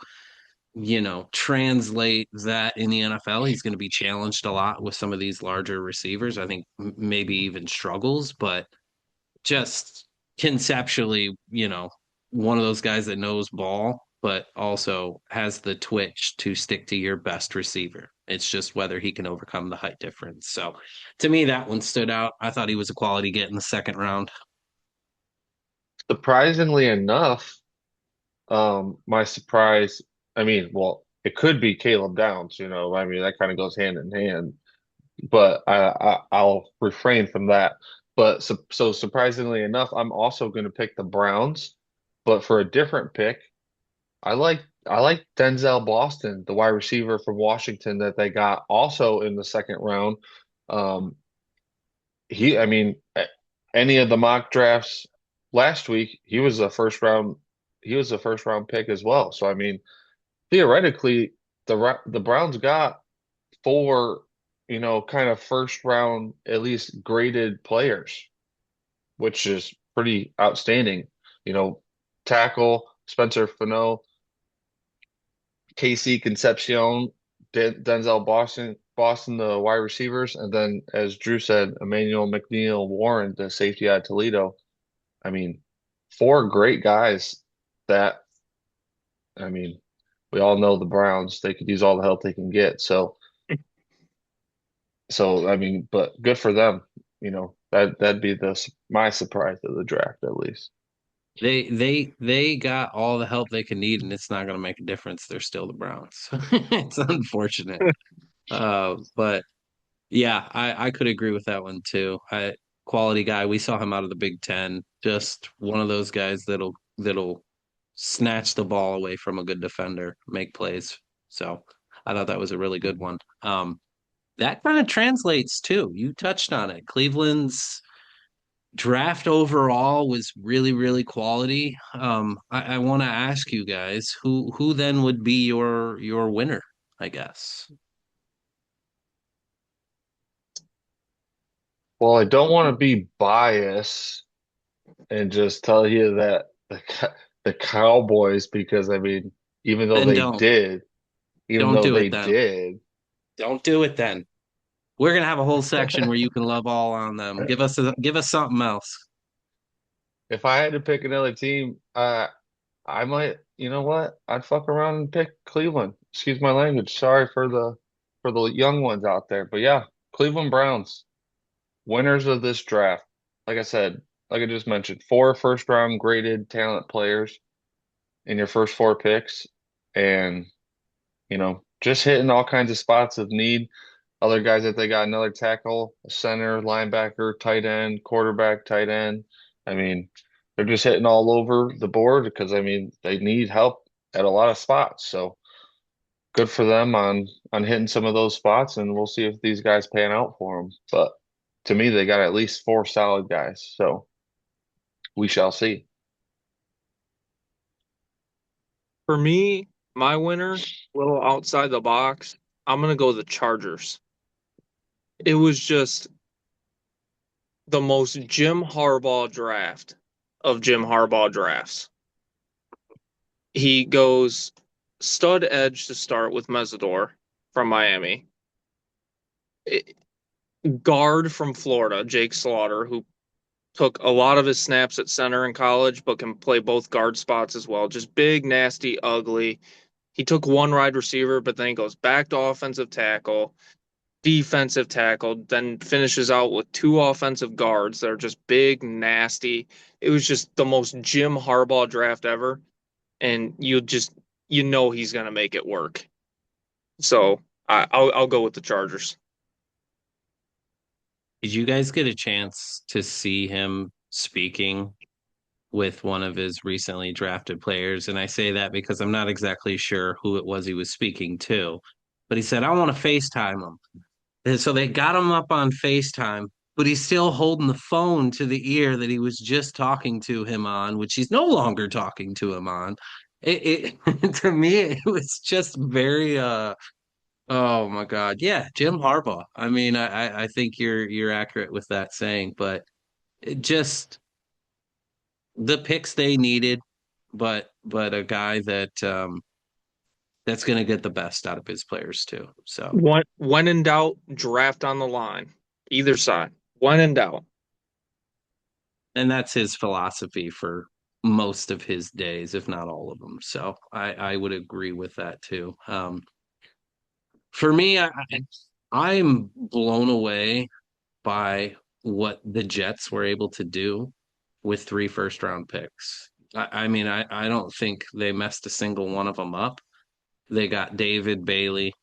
translate that in the NFL. He's going to be challenged a lot with some of these larger receivers. I think maybe even struggles, but just conceptually, one of those guys that knows ball, but also has the twitch to stick to your best receiver. It's just whether he can overcome the height difference. So to me, that one stood out. I thought he was a quality get in the second round. Surprisingly enough, my surprise, I mean, well, it could be Caleb Downs, I mean, that kind of goes hand in hand, but I'll refrain from that. But so surprisingly enough, I'm also going to pick the Browns, but for a different pick. I like Denzel Boston, the wide receiver from Washington that they got also in the second round. Um, I mean, any of the mock drafts last week, he was a first round pick as well. So I mean, theoretically, the Browns got four, kind of first round at least graded players, which is pretty outstanding. You know, tackle Spencer Fano, KC Concepcion, Denzel Boston, the wide receivers, and then as Drew said, Emmanuel McNeil Warren, the safety out of Toledo. I mean, four great guys that I mean, we all know the Browns, they could use all the help they can get. So I mean, but good for them. That'd be my surprise of the draft at least. They got all the help they can need, and it's not going to make a difference. They're still the Browns. It's unfortunate. But yeah, I could agree with that one too. Quality guy. We saw him out of the Big Ten. Just one of those guys that'll snatch the ball away from a good defender, make plays. So I thought that was a really good one. That kind of translates too. You touched on it. Cleveland's draft overall was really, really quality. I want to ask you guys who then would be your winner, I guess. Well, I don't want to be biased and just tell you that the Cowboys, because I mean, even though Then they don't. did, even Don't though do they it then. did, Don't do it then. We're gonna have a whole section where you can love all on them. Give us something else. if I had to pick another team, I might, you know what? I'd fuck around and pick Cleveland. Excuse my language. Sorry for the young ones out there. But yeah, Cleveland Browns, winners of this draft. Like I said, like I just mentioned, four first round graded talent players in your first four picks. And, just hitting all kinds of spots of need. Other guys that they got another tackle, a center, linebacker, tight end, quarterback, tight end. I mean, they're just hitting all over the board because I mean they need help at a lot of spots. So good for them on hitting some of those spots, and we'll see if these guys pan out for them. But to me, they got at least four solid guys. So we shall see. For me, my winner, a little outside the box, I'm gonna go the Chargers. It was just the most Jim Harbaugh draft of Jim Harbaugh drafts. He goes stud edge to start with Mesidor from Miami. Guard from Florida, Jake Slaughter, who took a lot of his snaps at center in college, but can play both guard spots as well. Just big, nasty, ugly. He took one wide receiver, but then he goes back to offensive tackle, defensive tackle, then finishes out with two offensive guards that are just big, nasty. It was just the most Jim Harbaugh draft ever. And he's gonna make it work. So I'll go with the Chargers. Did you guys get a chance to see him speaking with one of his recently drafted players? And I say that because I'm not exactly sure who it was he was speaking to, but he said, I want to FaceTime him. And so they got him up on FaceTime, but he's still holding the phone to the ear that he was just talking to him on, which he's no longer talking to him on. To me, it was just very oh my God. Yeah, Jim Harbaugh. I mean, I think you're accurate with that saying, but it just the picks they needed, but a guy that that's gonna get the best out of his players too. So When in doubt, draft on the line. Either side. When in doubt. and that's his philosophy for most of his days, if not all of them. So I would agree with that too. For me, I'm blown away by what the Jets were able to do with three first round picks. I mean, I don't think they messed a single one of them up. They got David Bailey,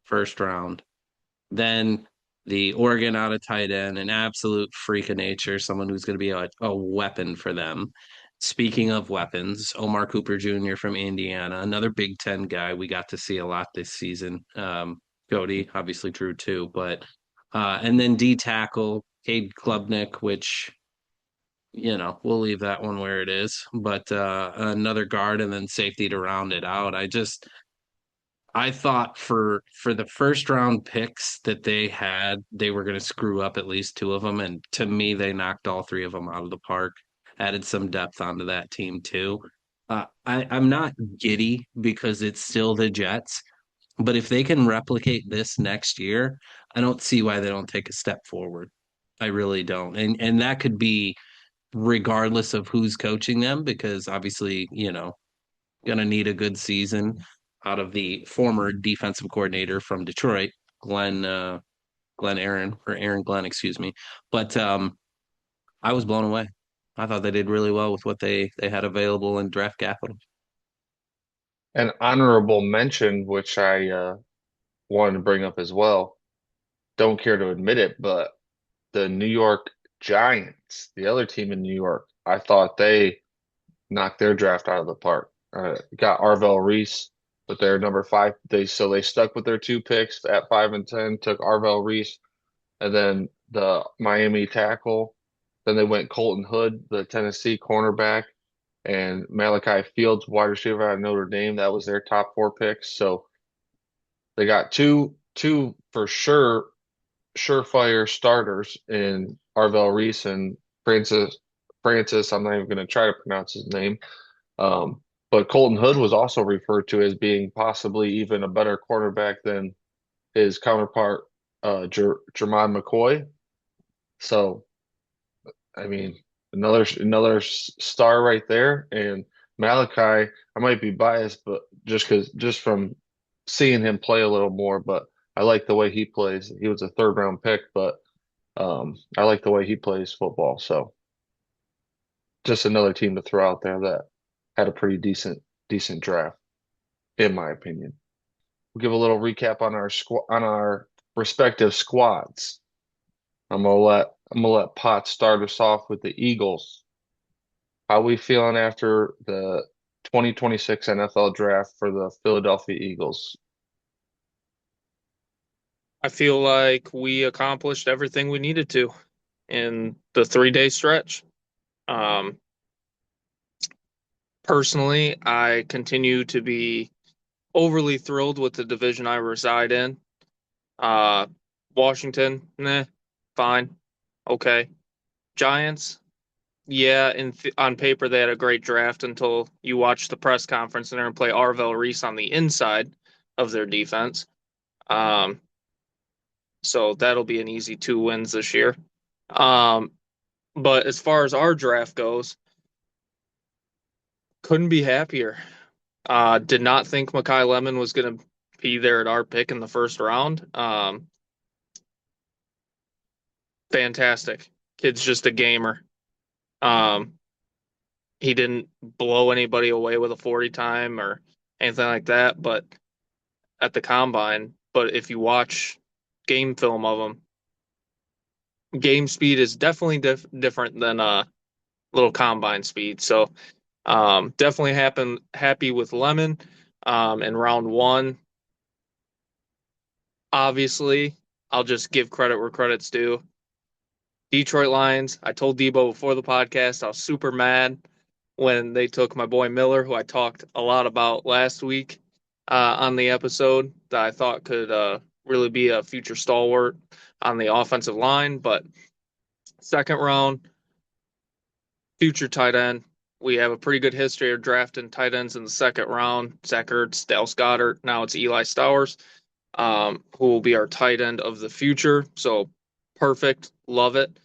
first round. Then the Oregon out of tight end, an absolute freak of nature, someone who's going to be a weapon for them. Speaking of weapons, Omar Cooper Jr. from Indiana, another Big Ten guy we got to see a lot this season. Cody, obviously Drew too, but and then D tackle, Cade Klubnik, which we'll leave that one where it is. But another guard and then safety to round it out. I thought for the first round picks that they had, they were going to screw up at least two of them, and to me, they knocked all three of them out of the park. Added some depth onto that team too. I'm not giddy because it's still the Jets, but if they can replicate this next year, I don't see why they don't take a step forward. I really don't, and that could be regardless of who's coaching them, because obviously, going to need a good season out of the former defensive coordinator from Detroit, Glenn Aaron or Aaron Glenn, excuse me. But I was blown away. I thought they did really well with what they had available in draft capital. An honorable mention, which I wanted to bring up as well. Don't care to admit it, but the New York Giants, the other team in New York, I thought they knocked their draft out of the park. Got Arvell Reese with their number five. They stuck with their two picks at 5 and 10, took Arvell Reese, and then the Miami tackle. Then they went Colton Hood, the Tennessee cornerback, and Malachi Fields, wide receiver out of Notre Dame. That was their top four picks. So they got two for sure surefire starters in Arvell Reese and Francis. I'm not even going to try to pronounce his name. But Colton Hood was also referred to as being possibly even a better quarterback than his counterpart, Jermon McCoy. So, I mean, another star right there. And Malachi, I might be biased, but just from seeing him play a little more, but I like the way he plays. He was a third round pick, but I like the way he plays football. So just another team to throw out there that had a pretty decent draft, in my opinion. We'll give a little recap on our respective squads. I'm gonna let Potts start us off with the Eagles. How we feeling after the 2026 NFL draft for the Philadelphia Eagles? I feel like we accomplished everything we needed to in the 3 day stretch. Um, Personally, I continue to be overly thrilled with the division I reside in. Uh, Washington, fine, okay. Giants, yeah, on paper they had a great draft until you watch the press conference and they're going to play Arvell Reese on the inside of their defense. Um, so that'll be an easy 2 wins this year. Um, but as far as our draft goes, couldn't be happier. Did not think Makai Lemon was going to be there at our pick in the first round. Fantastic. Kid's just a gamer. Um, he didn't blow anybody away with a 40 time or anything like that, but at the combine. But if you watch game film of him, game speed is definitely different than little combine speed. So definitely happy with Lemon in round one. Obviously, I'll just give credit where credit's due. Detroit Lions. I told Debo before the podcast I was super mad when they took my boy Miller, who I talked a lot about last week on the episode, that I thought could really be a future stalwart on the offensive line. But second round, future tight end. We have a pretty good history of drafting tight ends in the second round. Zach Ertz, Dallas Goedert. Now it's Eli Stowers, who will be our tight end of the future. So perfect. Love it.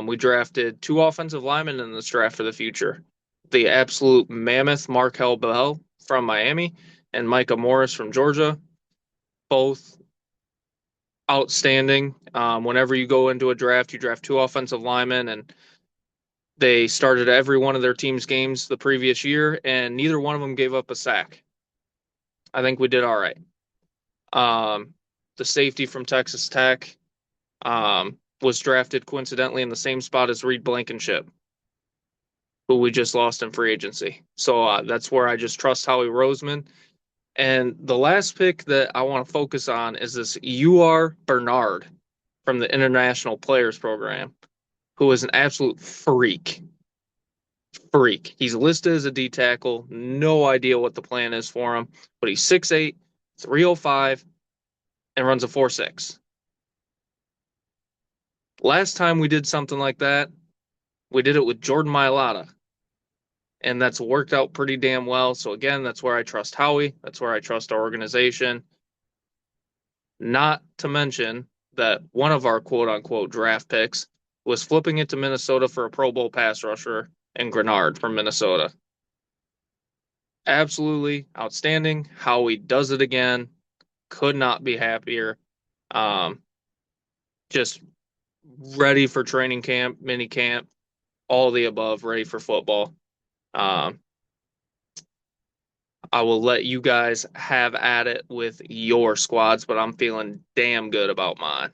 We drafted 2 offensive linemen in this draft for the future. The absolute mammoth Markel Bell from Miami and Micah Morris from Georgia. Both outstanding. Whenever you go into a draft, you draft 2 offensive linemen, and they started every one of their team's games the previous year, and neither one of them gave up a sack. I think we did all right. Um, the safety from Texas Tech was drafted coincidentally in the same spot as Reed Blankenship, who we just lost in free agency. So that's where I just trust Howie Roseman. And the last pick that I want to focus on is this UR Bernard from the International Players Program, who is an absolute freak. Freak. He's listed as a D tackle. No idea what the plan is for him, but he's 6'8", 305, and runs a 4.6. Last time we did something like that, we did it with Jordan Mailata, and that's worked out pretty damn well. So again, that's where I trust Howie. That's where I trust our organization. Not to mention that one of our quote unquote draft picks was flipping it to Minnesota for a Pro Bowl pass rusher and Grenard from Minnesota. Absolutely outstanding. Howie does it again. Could not be happier. Um, just ready for training camp, mini camp, all the above, ready for football. Um, I will let you guys have at it with your squads, but I'm feeling damn good about mine.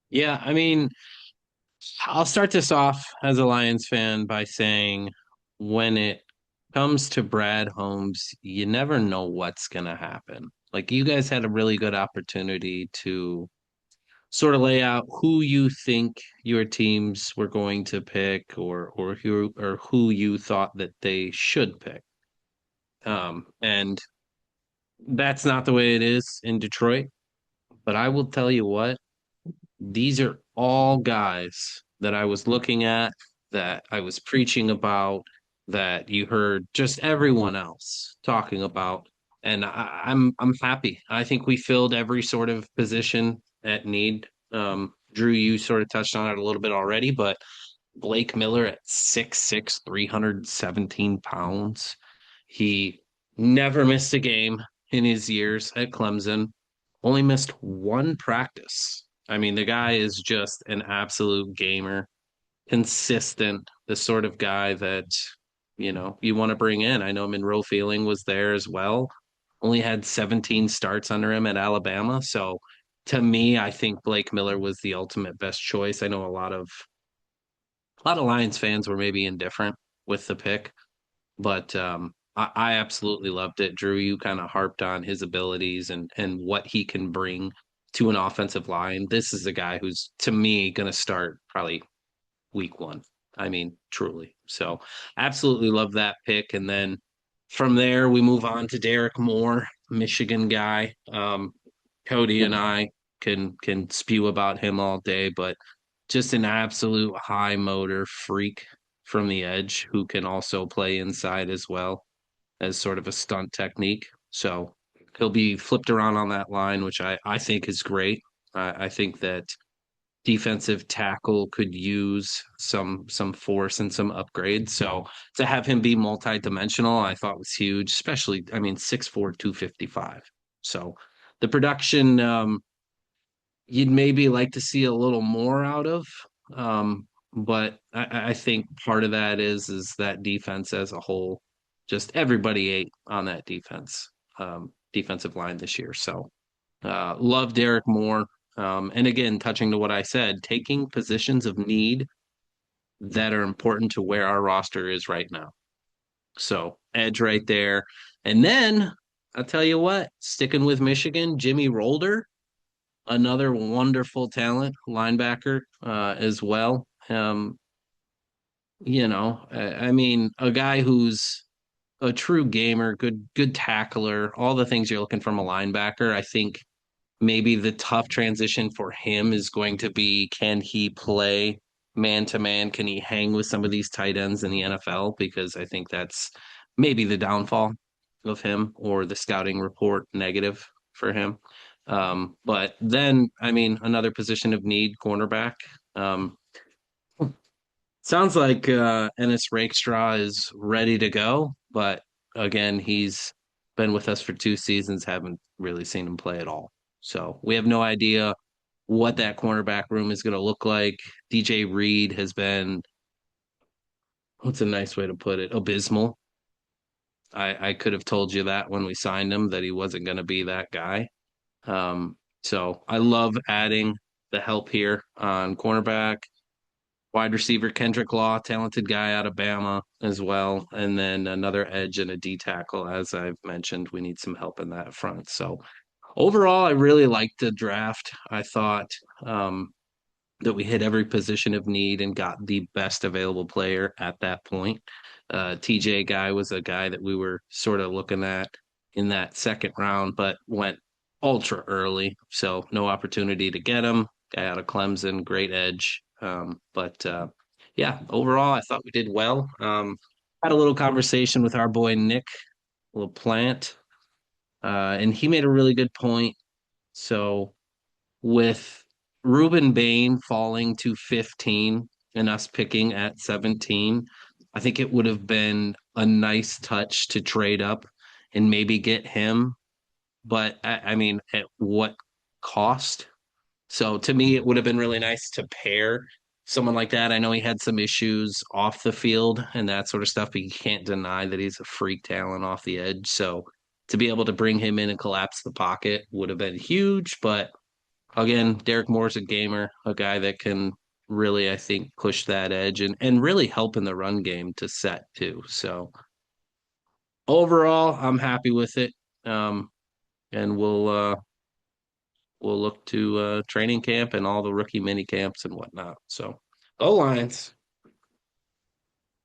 Yeah, I mean, I'll start this off as a Lions fan by saying when it comes to Brad Holmes, you never know what's going to happen. Like, you guys had a really good opportunity to sort of lay out who you think your teams were going to pick, or who you thought that they should pick. And that's not the way it is in Detroit. But I will tell you what, these are all guys that I was looking at, that I was preaching about, that you heard just everyone else talking about. And I'm happy. I think we filled every sort of position at need. Drew, you sort of touched on it a little bit already, but Blake Miller at 6'6", 317 pounds. He never missed a game in his years at Clemson, only missed one practice. I mean, the guy is just an absolute gamer, consistent, the sort of guy that, you want to bring in. I know Monroe Feeling was there as well. Only had 17 starts under him at Alabama. So to me, I think Blake Miller was the ultimate best choice. I know a lot of Lions fans were maybe indifferent with the pick, but I absolutely loved it. Drew, you kind of harped on his abilities and what he can bring to an offensive line. This is a guy who's, to me, going to start probably week one. I mean, truly. So absolutely love that pick. And then from there, we move on to Derek Moore, Michigan guy. Cody and I can spew about him all day, but just an absolute high motor freak from the edge who can also play inside as well as sort of a stunt technique. So he'll be flipped around on that line, which I think is great. I think that defensive tackle could use some force and some upgrades. So to have him be multi-dimensional, I thought was huge, especially, I mean, 6'4", 255. So the production you'd maybe like to see a little more out of. But I think part of that is that defense as a whole, just everybody ate on that defensive line this year. So love Derek Moore. And again, touching to what I said, taking positions of need that are important to where our roster is right now. So edge right there. And then I'll tell you what, sticking with Michigan, Jimmy Rolder, another wonderful talent, linebacker as well. I mean, a guy who's a true gamer, good tackler, all the things you're looking from a linebacker. I think maybe the tough transition for him is going to be, can he play man to man? Can he hang with some of these tight ends in the NFL? Because I think that's maybe the downfall of him, or the scouting report negative for him. But then, I mean, another position of need, cornerback. Um, Sounds like Ennis Rakestraw is ready to go, but again, he's been with us for 2 seasons, haven't really seen him play at all. So we have no idea what that cornerback room is going to look like. DJ Reed has been, what's a nice way to put it, abysmal. I could have told you that when we signed him, that he wasn't going to be that guy. So I love adding the help here on cornerback. Wide receiver Kendrick Law, talented guy out of Bama as well, and then another edge and a D tackle. As I've mentioned, we need some help in that front. So overall, I really liked the draft. I thought um, that we hit every position of need and got the best available player at that point. TJ guy was a guy that we were sort of looking at in that second round, but went ultra early, so no opportunity to get him. Guy out of Clemson, great edge. But yeah, overall, I thought we did well. Had a little conversation with our boy Nick LaPlante, and he made a really good point. So with Ruben Bain falling to 15 and us picking at 17, I think it would have been a nice touch to trade up and maybe get him. But I mean, at what cost? So to me, it would have been really nice to pair someone like that. I know he had some issues off the field and that sort of stuff, but you can't deny that he's a freak talent off the edge. So to be able to bring him in and collapse the pocket would have been huge. But again, Derek Moore's a gamer, a guy that can really, I think, push that edge and really help in the run game to set too. So overall, I'm happy with it. And we'll look to training camp and all the rookie mini camps and whatnot. So go Lions.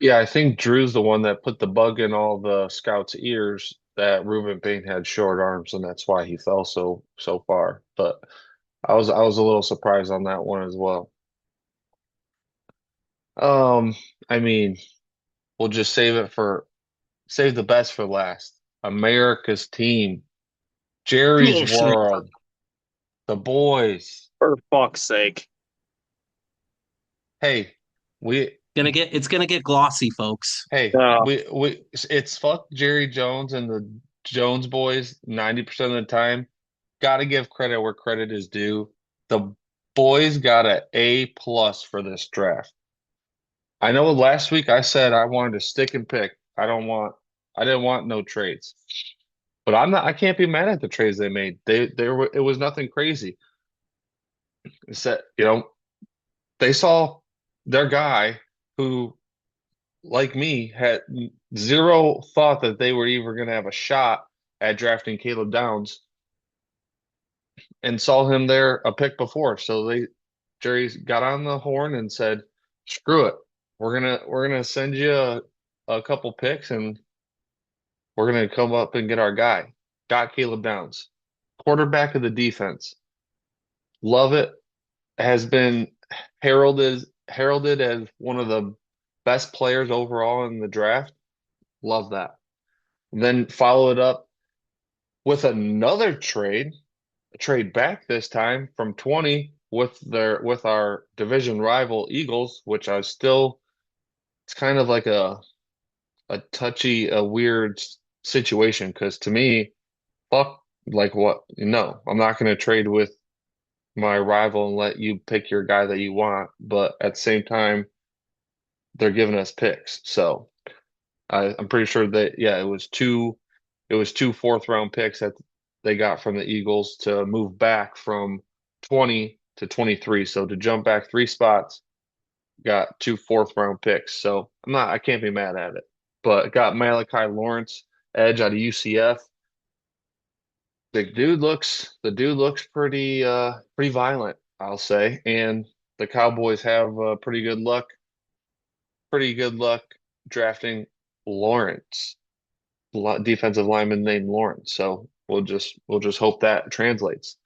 Yeah, I think Drew's the one that put the bug in all the scouts' ears that Ruben Bain had short arms, and that's why he fell so far. But I was a little surprised on that one as well. Um, I mean, we'll just save the best for last. America's team, Jerry's Emotional. World, the boys. For fuck's sake. Hey, we It's gonna get glossy, folks. Uh, it's fuck Jerry Jones and the Jones boys 90% of the time. Got to give credit where credit is due. The boys got an A+ for this draft. I know last week I said I wanted to stick and pick. I didn't want no trades. But I can't be mad at the trades they made. It was nothing crazy. It's that, they saw their guy who, like me, had zero thought that they were even going to have a shot at drafting Caleb Downs and saw him there a pick before. So Jerry got on the horn and said, "Screw it. We're gonna send you a couple picks and we're gonna come up and get our guy." Got Caleb Downs, quarterback of the defense. Love it. Has been heralded as one of the best players overall in the draft. Love that. And then follow it up with another trade, a trade back this time from 20 with our division rival Eagles, which I still it's kind of like a touchy, a weird situation because to me, fuck like what? No, I'm not going to trade with my rival and let you pick your guy that you want, but at the same time, they're giving us picks. So I'm pretty sure that yeah, it was two fourth round picks that they got from the Eagles to move back from 20 to 23. So to jump back 3 spots, got two fourth round picks. So I can't be mad at it. But got Malachi Lawrence, edge out of UCF. The dude looks pretty violent, I'll say. And the Cowboys have pretty good luck drafting Lawrence, defensive lineman named Lawrence. So we'll just hope that translates.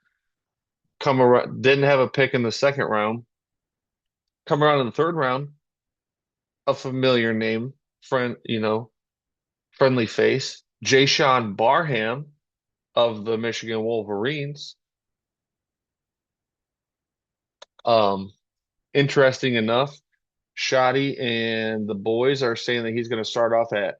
Come around, didn't have a pick in the second round. Come around in the third round, a familiar name, friendly face, Jay Barham of the Michigan Wolverines. Um, Interesting enough, Shoddy and the boys are saying that he's going to start off at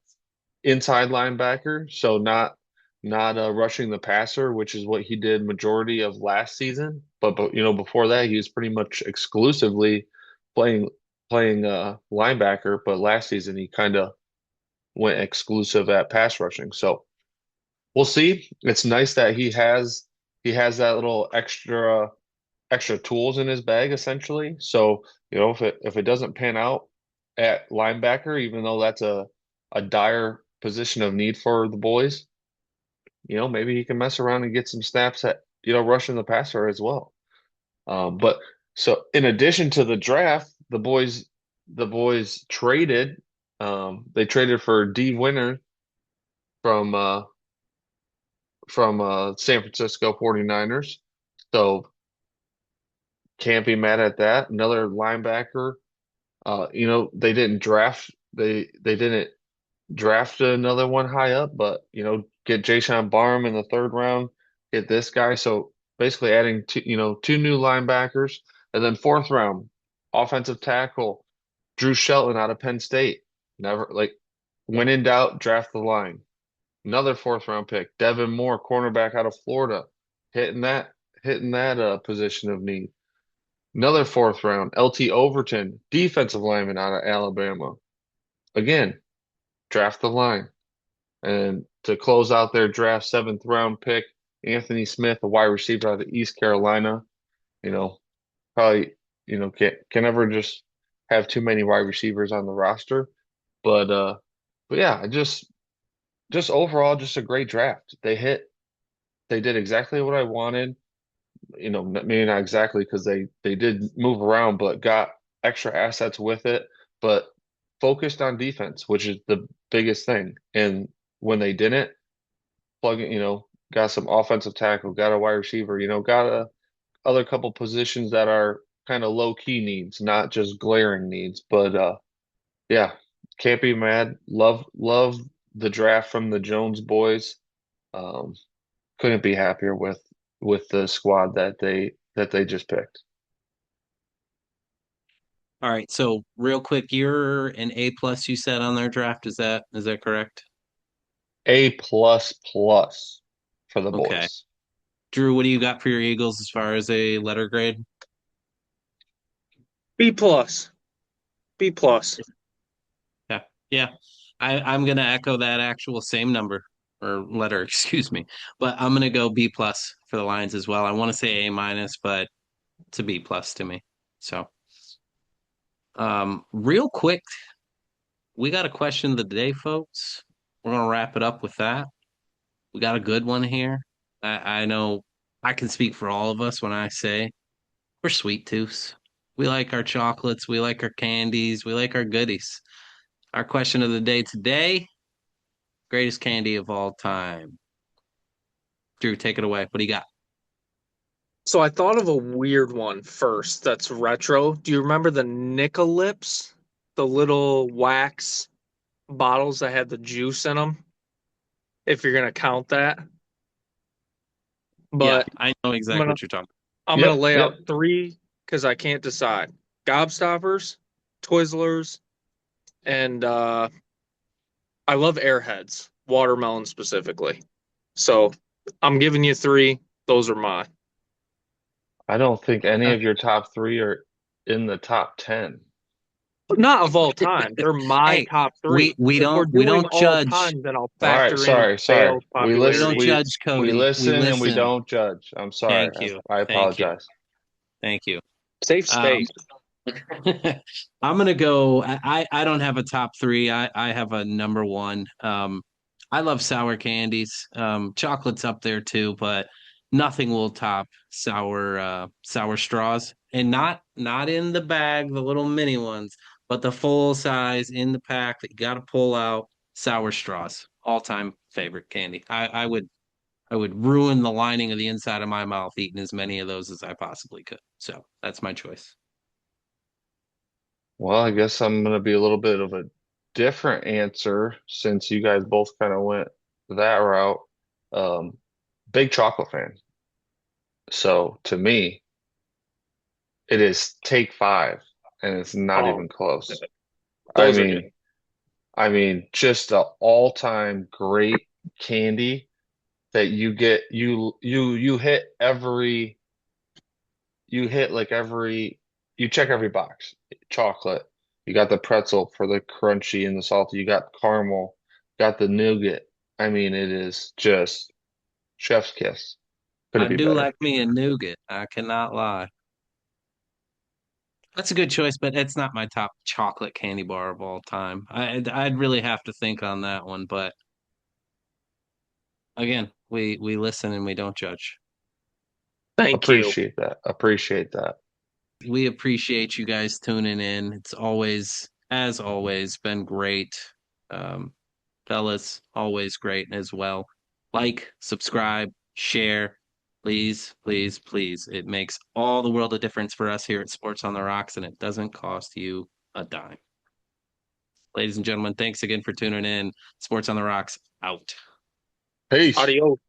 inside linebacker, so not rushing the passer, which is what he did majority of last season. But before that, he was pretty much exclusively playing playing linebacker. But last season, he kind of went exclusive at pass rushing. So we'll see. It's nice that he has that little extra tools in his bag essentially. So if it doesn't pan out at linebacker, even though that's a dire position of need for the boys, maybe he can mess around and get some snaps at, rushing the passer as well. But so in addition to the draft, the boys traded. They traded for D Winner from uh, from San Francisco 49ers. So can't be mad at that. Another linebacker. They didn't draft another one high up, but get Jayshon Barham in the third round, get this guy. So basically adding two new linebackers, and then fourth round offensive tackle Drew Shelton out of Penn State. Never like when in doubt, draft the line. Another fourth round pick, Devin Moore, cornerback out of Florida, hitting that position of need. Another fourth round, LT Overton, defensive lineman out of Alabama. Again, draft the line. And to close out their draft, seventh round pick, Anthony Smith, a wide receiver out of East Carolina. You know, probably, can never just have too many wide receivers on the roster. But yeah, just overall, just a great draft. They did exactly what I wanted. Maybe not exactly because they did move around, but got extra assets with it, but focused on defense, which is the biggest thing. And when they didn't, got some offensive tackle, got a wide receiver, got a other couple positions that are kind of low key needs, not just glaring needs. But yeah, can't be mad. Love the draft from the Jones boys. Um, couldn't be happier with the squad that that they just picked. All right, so real quick, you're an A plus you said on their draft. Is that correct? A plus plus for the Okay. boys. Drew, what do you got for your Eagles as far as a letter grade? B plus. B plus. Yeah. Yeah. I'm gonna echo that actual same number or letter, excuse me. But I'm gonna go B plus for the Lions as well. I want to say A minus, but it's a B plus to me. So real quick, we got a question of the day, folks. We're gonna wrap it up with that. We got a good one here. I know I can speak for all of us when I say we're sweet tooths. We like our chocolates, we like our candies, we like our goodies. Our question of the day today, greatest candy of all time. Drew, take it away. What do you got? So I thought of a weird one first that's retro. Do you remember the Nicolips? The little wax bottles that had the juice in them, if you're gonna count that. Yeah, But I know I'm exactly gonna what you're talking I'm gonna Yep, lay yep. out three because I can't decide. Gobstoppers, Twizzlers, and I love Airheads, watermelon specifically. So I'm giving you three. Those are mine. I don't think any about. of your top three are in the top 10. But not of all time. They're my Hey, top we three. we If we're don't we doing don't all judge. time, then I'll All right, factor in sorry, sorry. sales We We listen, don't popularity. judge, we Cody. We listen and we listen. don't judge. I'm sorry. Thank you. I Thank you. apologize. Thank you. Safe Um, space. I'm gonna go. I don't have a top three. I have a number one. I love sour candies. Chocolate's up there too, but nothing will top sour straws. And not in the bag, the little mini ones, but the full size in the pack that you got to pull out. Sour straws, all time favorite candy. I would ruin the lining of the inside of my mouth eating as many of those as I possibly could. So that's my choice. Well, I guess I'm gonna be a little bit of a different answer since you guys both kind of went that route. Um, Big chocolate fan. So to me, it is take five, and it's not Oh, even close. I those are good. mean, just an all-time great candy that you get you hit every you hit like every you check every box. Chocolate. You got the pretzel for the crunchy and the salty. You got caramel. Got the nougat. I mean, it is just chef's kiss. Could I it be do better? like me a nougat. I cannot lie. That's a good choice, but it's not my top chocolate candy bar of all time. I'd really have to think on that one, but again, we listen and we don't judge. Thank you. Appreciate that. Appreciate that. We appreciate you guys tuning in. It's always, as always, been great. Um, Fellas, always great as well. Like, subscribe, share, please, please, please. It makes all the world of difference for us here at Sports on the Rocks, and it doesn't cost you a dime. Ladies and gentlemen, thanks again for tuning in. Sports on the Rocks out. Peace. Adios.